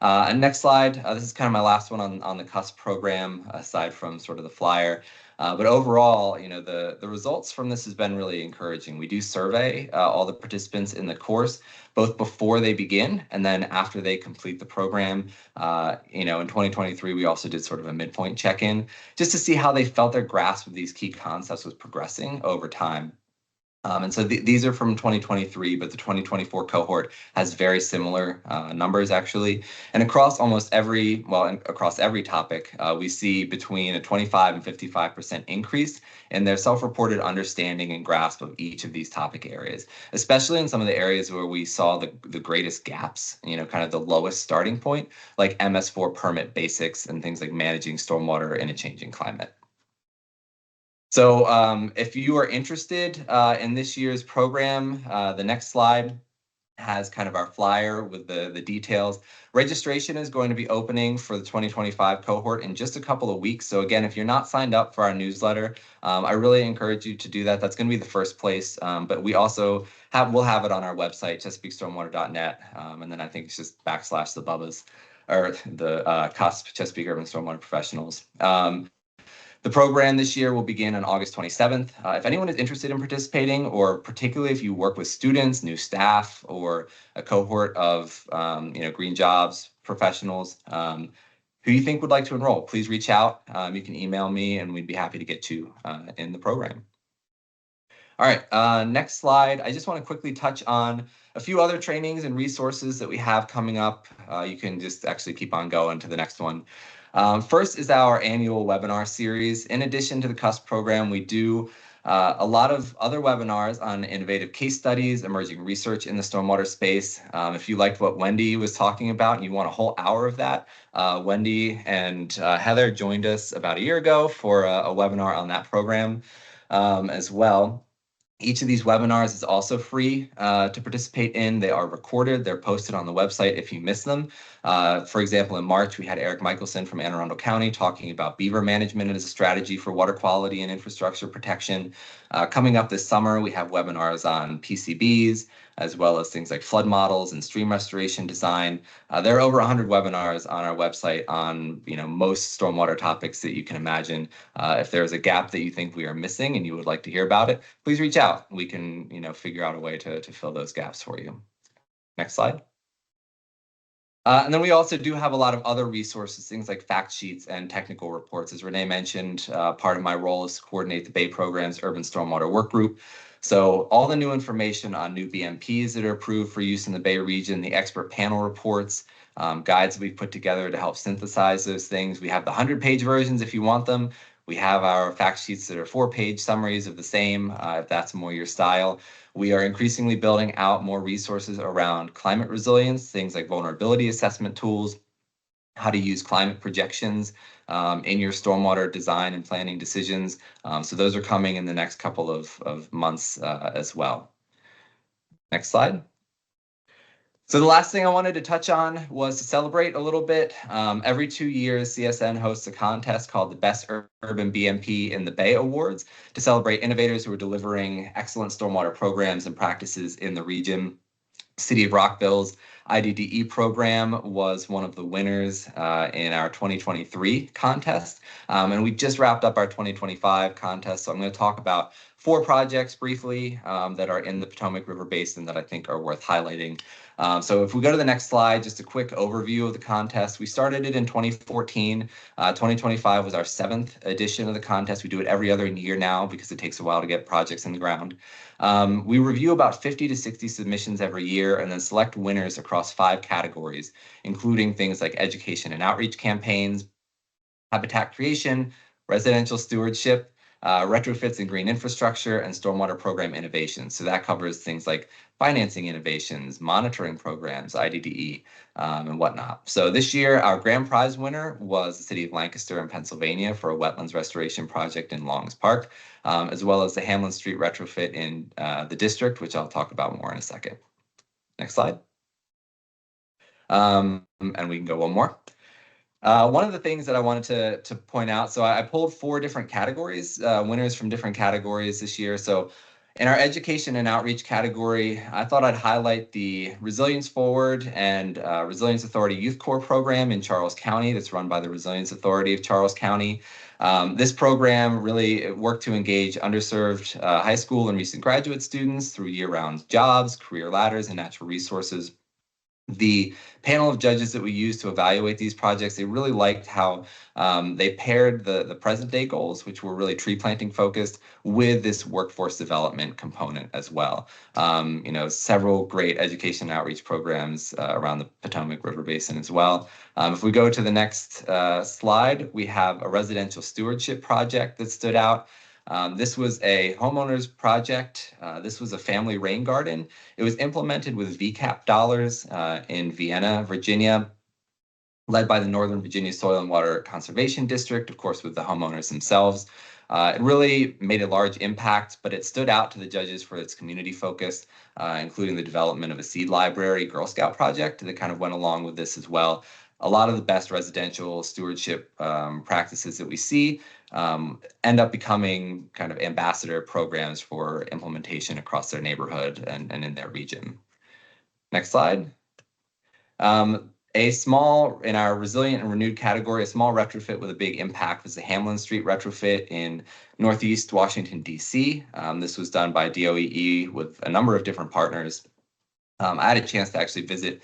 And next slide, this is kind of my last one on the CUSP program, aside from sort of the flyer. But overall, you know, the results from this has been really encouraging. We do survey all the participants in the course, both before they begin and then after they complete the program. You know, in 2023, we also did sort of a midpoint check-in just to see how they felt their grasp of these key concepts was progressing over time. And so these are from 2023, but the 2024 cohort has very similar numbers actually. And across almost every, across every topic, we see between a 25 and 55% increase in their self-reported understanding and grasp of each of these topic areas, especially in some of the areas where we saw the greatest gaps, you know, kind of the lowest starting point, like MS4 permit basics and things like managing stormwater in a changing climate. So if you are interested in this year's program, the next slide has kind of our flyer with the details. Registration is going to be opening for the 2025 cohort in just a couple of weeks. So again, if you're not signed up for our newsletter, I really encourage you to do that. That's going to be the first place, but we also we'll have it on our website, ChesapeakeStormwater.net, and then I think it's just / the Bubbas, or the CUSP, Chesapeake Urban Stormwater Professionals. The program this year will begin on August 27th. If anyone is interested in participating, or particularly if you work with students, new staff, or a cohort of you know, green jobs professionals who you think would like to enroll, please reach out. You can email me and we'd be happy to get you in the program. All right, next slide. I just want to quickly touch on a few other trainings and resources that we have coming up. You can just actually keep on going to the next one. First is our annual webinar series. In addition to the CUSP program, we do a lot of other webinars on innovative case studies, emerging research in the stormwater space. If you liked what Wendy was talking about and you want a whole hour of that, Wendy and Heather joined us about a year ago for a webinar on that program as well. Each of these webinars is also free to participate in. They are recorded. They're posted on the website if you miss them. For example, in March, we had Eric Michelson from Anne Arundel County talking about beaver management as a strategy for water quality and infrastructure protection. Coming up this summer, we have webinars on PCBs, as well as things like flood models and stream restoration design. There are over 100 webinars on our website on, you know, most stormwater topics that you can imagine. If there's a gap that you think we are missing and you would like to hear about it, please reach out. We can, you know, figure out a way to fill those gaps for you. Next slide. And then we also do have a lot of other resources, things like fact sheets and technical reports. As Renee mentioned, part of my role is to coordinate the Bay Program's Urban Stormwater Work Group. So all the new information on new BMPs that are approved for use in the Bay region, the expert panel reports, guides that we've put together to help synthesize those things. We have the 100-page versions if you want them. We have our fact sheets that are 4-page summaries of the same, if that's more your style. We are increasingly building out more resources around climate resilience, things like vulnerability assessment tools, how to use climate projections in your stormwater design and planning decisions. So those are coming in the next couple of months as well. Next slide. So the last thing I wanted to touch on was to celebrate a little bit. Every 2 years, CSN hosts a contest called the Best Urban BMP in the Bay Awards to celebrate innovators who are delivering excellent stormwater programs and practices in the region. City of Rockville's IDDE program was one of the winners in our 2023 contest. And we just wrapped up our 2025 contest. So I'm going to talk about 4 projects briefly that are in the Potomac River Basin that I think are worth highlighting. So if we go to the next slide, just a quick overview of the contest. We started it in 2014. 2025 was our 7th edition of the contest. We do it every other year now because it takes a while to get projects in the ground. We review about 50 to 60 submissions every year and then select winners across 5 categories, including things like education and outreach campaigns, habitat creation, residential stewardship, retrofits and green infrastructure, and stormwater program innovations. So that covers things like financing innovations, monitoring programs, IDDE, and whatnot. So this year, our grand prize winner was the city of Lancaster in Pennsylvania for a wetlands restoration project in Longs Park, as well as the Hamlin Street retrofit in the district, which I'll talk about more in a second. Next slide. And we can go one more. One of the things that I wanted to point out, so I pulled 4 different categories, winners from different categories this year. So in our education and outreach category, I thought I'd highlight the Resilience Forward and Resilience Authority Youth Corps program in Charles County that's run by the Resilience Authority of Charles County. This program really worked to engage underserved high school and recent graduate students through year-round jobs, career ladders, and natural resources. The panel of judges that we used to evaluate these projects, they really liked how they paired the present day goals, which were really tree planting focused, with this workforce development component as well. You know, several great education and outreach programs around the Potomac River Basin as well. If we go to the next slide, we have a residential stewardship project that stood out. This was a homeowner's project. This was a family rain garden. It was implemented with VCAP dollars in Vienna, Virginia, led by the Northern Virginia Soil and Water Conservation District, of course, with the homeowners themselves. It really made a large impact, but it stood out to the judges for its community focus, including the development of a seed library Girl Scout project that kind of went along with this as well. A lot of the best residential stewardship practices that we see end up becoming kind of ambassador programs for implementation across their neighborhood and in their region. Next slide. A small, in our resilient and renewed category, a small retrofit with a big impact was the Hamlin Street retrofit in Northeast Washington, D.C. This was done by DOEE with a number of different partners. I had a chance to actually visit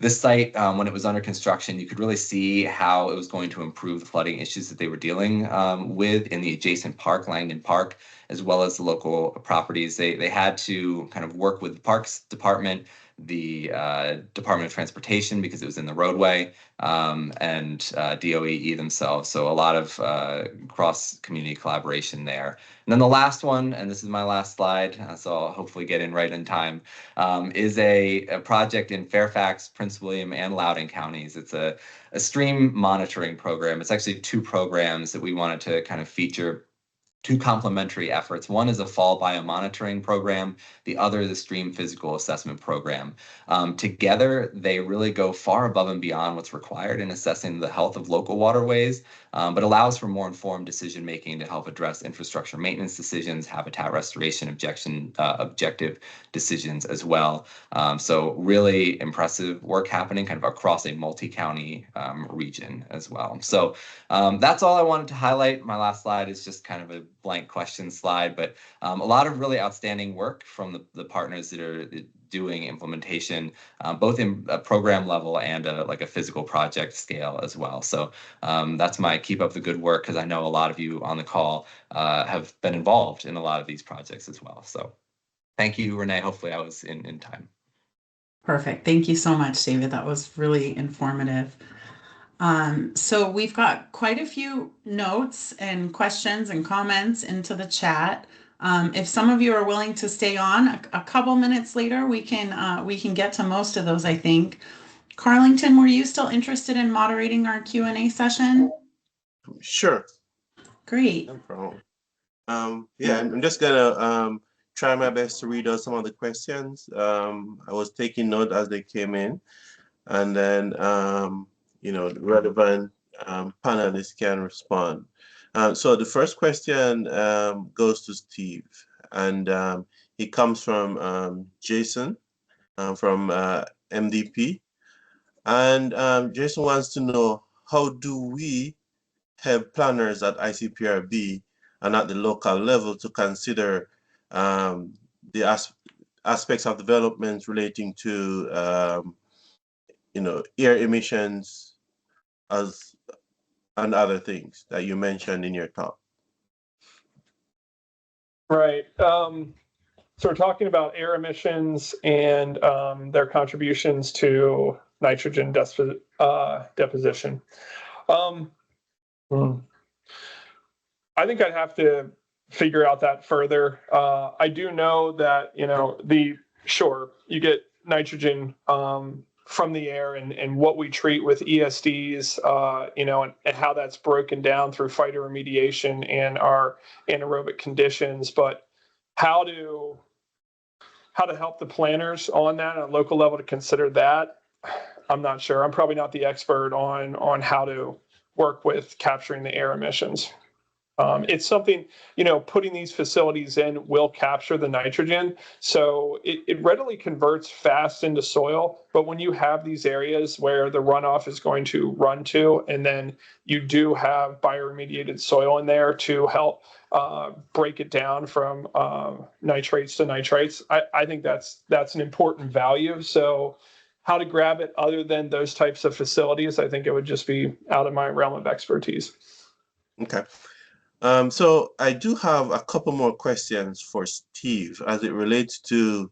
this site when it was under construction. You could really see how it was going to improve the flooding issues that they were dealing with in the adjacent park, Langdon Park, as well as the local properties. They had to kind of work with the Parks Department, the Department of Transportation, because it was in the roadway, and DOEE themselves. So a lot of cross-community collaboration there. And then the last one, and this is my last slide, so I'll hopefully get in right in time, is a project in Fairfax, Prince William, and Loudoun counties. It's a stream monitoring program. It's actually 2 programs that we wanted to kind of feature, 2 complementary efforts. One is a fall biomonitoring program. The other is a stream physical assessment program. Together, they really go far above and beyond what's required in assessing the health of local waterways, but allows for more informed decision making to help address infrastructure maintenance decisions, habitat restoration objective decisions as well. So really impressive work happening kind of across a multi-county region as well. So that's all I wanted to highlight. My last slide is just kind of a blank question slide, but a lot of really outstanding work from the partners that are doing implementation, both in a program level and like a physical project scale as well. So that's my keep up the good work, because I know a lot of you on the call have been involved in a lot of these projects as well. So thank you, Renee. Hopefully I was in time. Perfect. Thank you so much, David. That was really informative. So we've got quite a few notes and questions and comments into the chat. If some of you are willing to stay on a couple minutes later, we can get to most of those, I think. Carlington, were you still interested in moderating our Q&A session? Sure. Great. No problem. Yeah, I'm just gonna try my best to read out some of the questions. I was taking note as they came in, and then you know, the relevant panelists can respond. So the first question goes to Steve, and it comes from Jason from MDP. And Jason wants to know, how do we help planners at ICPRB and at the local level to consider the aspects of development relating to air emissions and other things that you mentioned in your talk. Right. So we're talking about air emissions and their contributions to nitrogen deposition. I think I'd have to figure out that further. I do know that, you get nitrogen from the air and what we treat with ESDs, and how that's broken down through phytoremediation and our anaerobic conditions. But how to help the planners on that at a local level to consider that, I'm not sure. I'm probably not the expert on how to work with capturing the air emissions. It's something, putting these facilities in will capture the nitrogen. So it readily converts fast into soil. But when you have these areas where the runoff is going to run to, and then you do have bioremediated soil in there to help break it down from nitrates to nitrites, I think that's an important value. So how to grab it other than those types of facilities, I think it would just be out of my realm of expertise. Okay. So I do have a couple more questions for Steve as it relates to,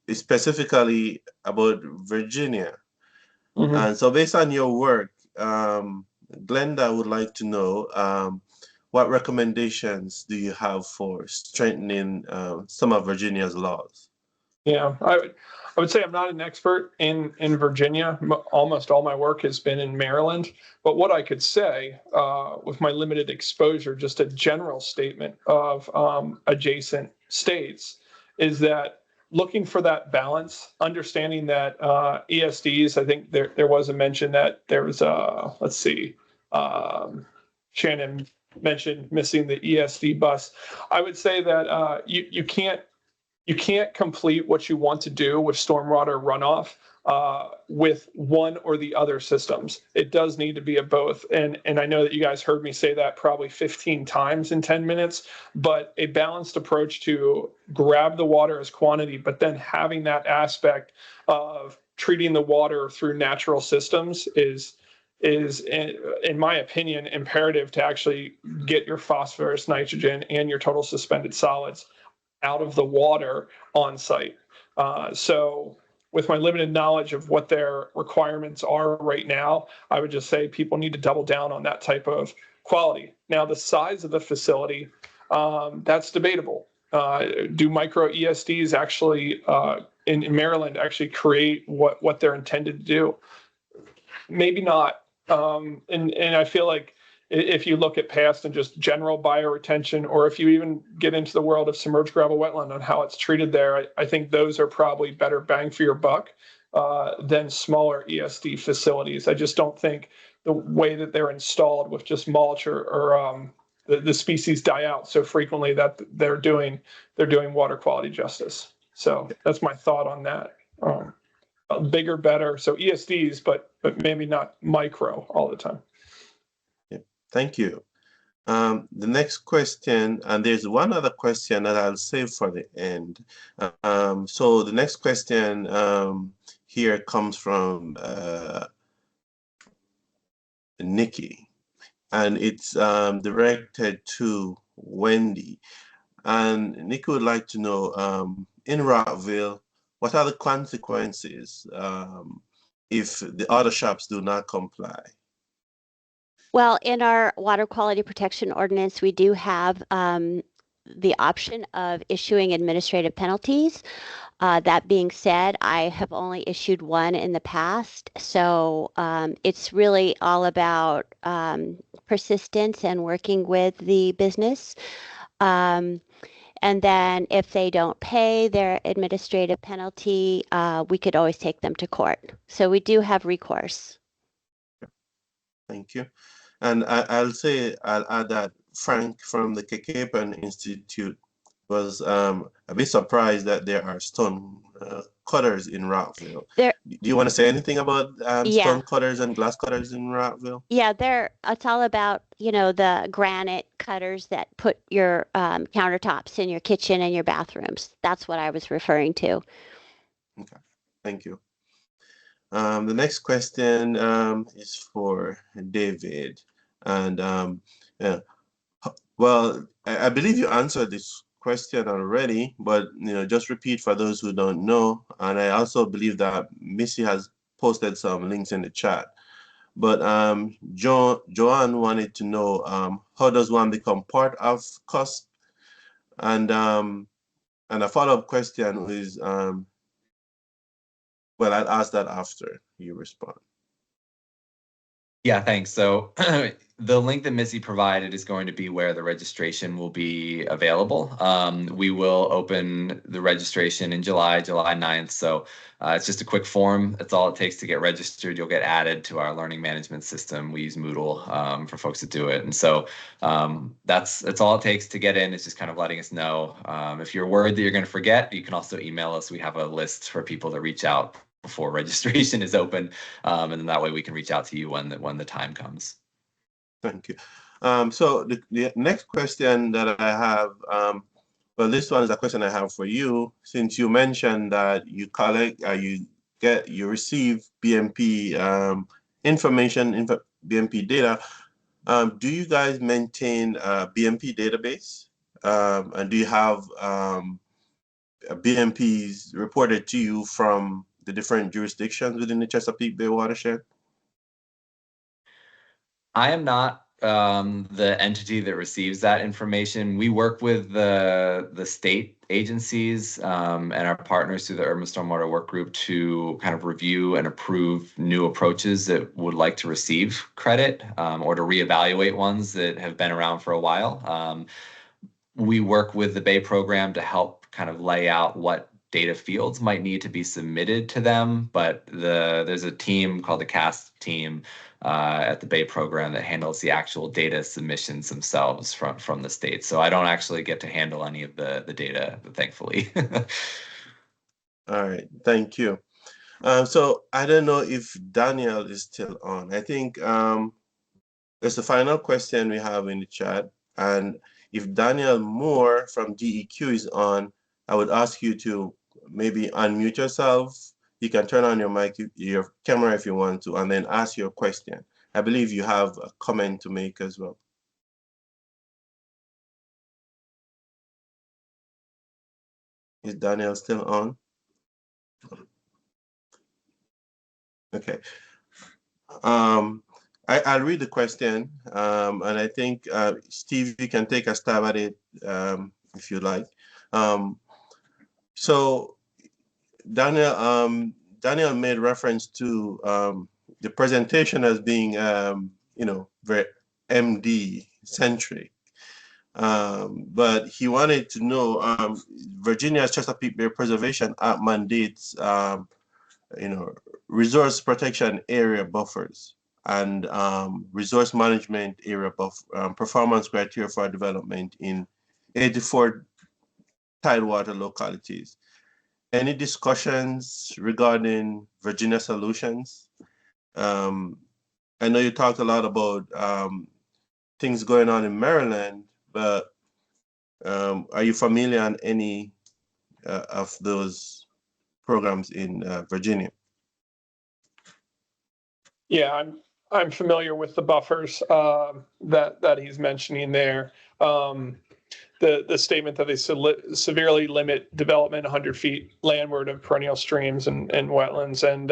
specifically about Virginia. Mm-hmm. And so based on your work, Glenda would like to know what recommendations do you have for strengthening some of Virginia's laws? Yeah, I would say I'm not an expert in Virginia. Almost all my work has been in Maryland. But what I could say with my limited exposure, just a general statement of adjacent states, is that looking for that balance, understanding that ESDs, I think there was a mention that there was Shannon mentioned missing the ESD bus. I would say that you can't complete what you want to do with stormwater runoff with one or the other systems. It does need to be a both. And I know that you guys heard me say that probably 15 times in 10 minutes, but a balanced approach to grab the water as quantity, but then having that aspect of treating the water through natural systems is in my opinion, imperative to actually get your phosphorus, nitrogen, and your total suspended solids out of the water on site. So with my limited knowledge of what their requirements are right now, I would just say people need to double down on that type of quality. Now, the size of the facility, that's debatable. Do micro ESDs actually in Maryland actually create what they're intended to do? Maybe not. And I feel like if you look at past and just general bioretention, or if you even get into the world of submerged gravel wetland and how it's treated there, I think those are probably better bang for your buck than smaller ESD facilities. I just don't think the way that they're installed with just mulch or the species die out so frequently that they're doing water quality justice. So that's my thought on that. Bigger, better. So ESDs, but maybe not micro all the time. Thank you. The next question, and there's one other question that I'll save for the end. So the next question here comes from Nikki, and it's directed to Wendy. And Nikki would like to know, in Rockville, what are the consequences if the other shops do not comply? Well, in our water quality protection ordinance, we do have the option of issuing administrative penalties. That being said, I have only issued one in the past. So it's really all about persistence and working with the business. And then if they don't pay their administrative penalty, we could always take them to court. So we do have recourse. Thank you. And I'll add that Frank from the Cacapan Institute was a bit surprised that there are stone cutters in Rockville. There, Do you want to say anything about yeah, stone cutters and glass cutters in Rockville? yeah. It's all about, the granite cutters that put your countertops in your kitchen and your bathrooms. That's what I was referring to. Okay, thank you. The next question is for David, and yeah. Well, I believe you answered this question already, but just repeat for those who don't know. And I also believe that Missy has posted some links in the chat. But Joanne wanted to know how does one become part of CUSP? And a follow-up question is, well, I'll ask that after you respond. Yeah, thanks. So the link that Missy provided is going to be where the registration will be available. We will open the registration in July 9th. So it's just a quick form. That's all it takes to get registered. You'll get added to our learning management system. We use Moodle for folks to do it. And so that's all it takes to get in. It's just kind of letting us know. If you're worried that you're going to forget, you can also email us. We have a list for people to reach out before registration is open, and then that way we can reach out to you when the time comes. Thank you. So the next question that I have, well, this one is a question I have for you. Since you mentioned that you collect, you receive BMP information, BMP data. Do you guys maintain a BMP database? And do you have BMPs reported to you from the different jurisdictions within the Chesapeake Bay watershed? I am not the entity that receives that information. We work with the state agencies and our partners through the Urban Stormwater Work Group to kind of review and approve new approaches that would like to receive credit or to reevaluate ones that have been around for a while. We work with the Bay program to help kind of lay out what data fields might need to be submitted to them, but there's a team called the CAST team at the Bay program that handles the actual data submissions themselves from the state. So I don't actually get to handle any of the data, thankfully. All right, thank you. So I don't know if Daniel is still on. I think it's the final question we have in the chat, and if Daniel Moore from DEQ is on, I would ask you to maybe unmute yourself. You can turn on your mic, your camera if you want to, and then ask your question. I believe you have a comment to make as well. Is Daniel still on? Okay. I'll read the question, and I think Steve, you can take a stab at it if you like. So Daniel made reference to the presentation as being, very MD centric, but he wanted to know Virginia's Chesapeake Bay Preservation Act mandates, resource protection area buffers and resource management area performance criteria for development in 84 tidewater localities. Any discussions regarding Virginia solutions? I know you talked a lot about things going on in Maryland, but are you familiar on any of those programs in Virginia? Yeah, I'm familiar with the buffers that he's mentioning there. The statement that they severely limit development 100 feet landward of perennial streams and wetlands. And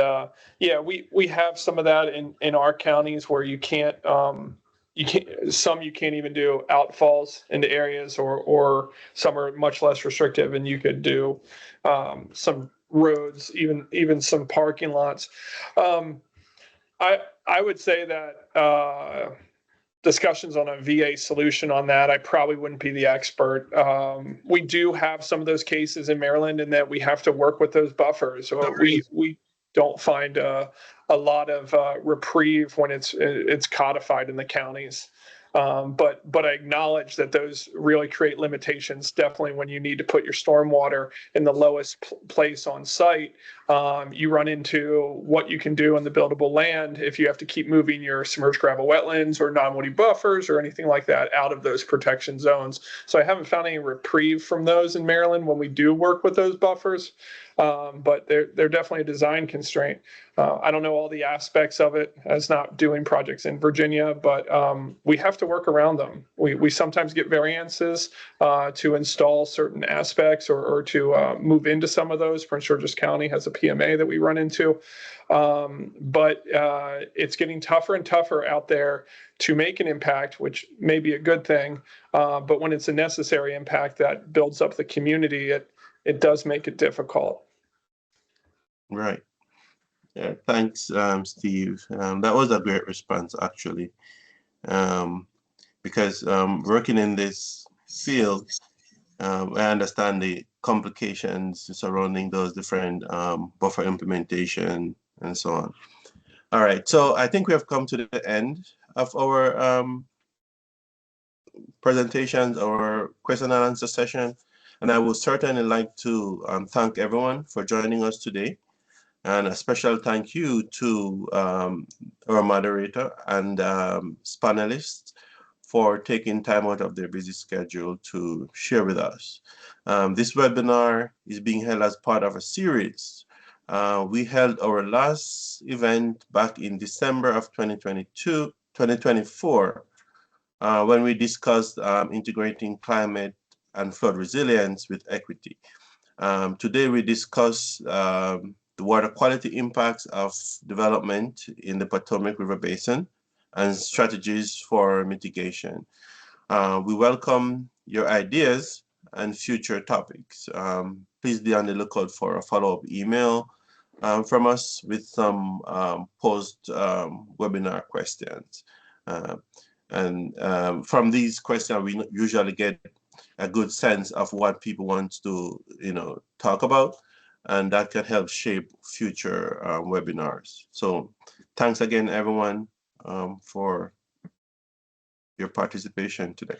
yeah, we have some of that in our counties where you can't even do outfalls into areas, or some are much less restrictive, and you could do some roads, even some parking lots. I would say that discussions on a VA solution on that, I probably wouldn't be the expert. We do have some of those cases in Maryland in that we have to work with those buffers. So we don't find a lot of reprieve when it's codified in the counties. But I acknowledge that those really create limitations. Definitely, when you need to put your stormwater in the lowest place on site, you run into what you can do on the buildable land if you have to keep moving your submerged gravel wetlands or non-woody buffers or anything like that out of those protection zones. So I haven't found any reprieve from those in Maryland when we do work with those buffers, but they're definitely a design constraint. I don't know all the aspects of it as not doing projects in Virginia, but we have to work around them. We sometimes get variances to install certain aspects or to move into some of those. Prince George's County has a PMA that we run into. But it's getting tougher and tougher out there to make an impact, which may be a good thing. But when it's a necessary impact that builds up the community, it does make it difficult. Right. Yeah, thanks, Steve. That was a great response, actually, because working in this field, I understand the complications surrounding those different buffer implementation and so on. All right, so I think we have come to the end of our presentations, our question and answer session, and I would certainly like to thank everyone for joining us today. And a special thank you to our moderator and panelists for taking time out of their busy schedule to share with us. This webinar is being held as part of a series. We held our last event back in December of 2024, when we discussed integrating climate and flood resilience with equity. Today we discuss the water quality impacts of development in the Potomac River Basin and strategies for mitigation. We welcome your ideas and future topics. Please be on the lookout for a follow-up email from us with some post-webinar questions. From these questions, we usually get a good sense of what people want to, talk about, and that can help shape future webinars. So thanks again, everyone, for your participation today.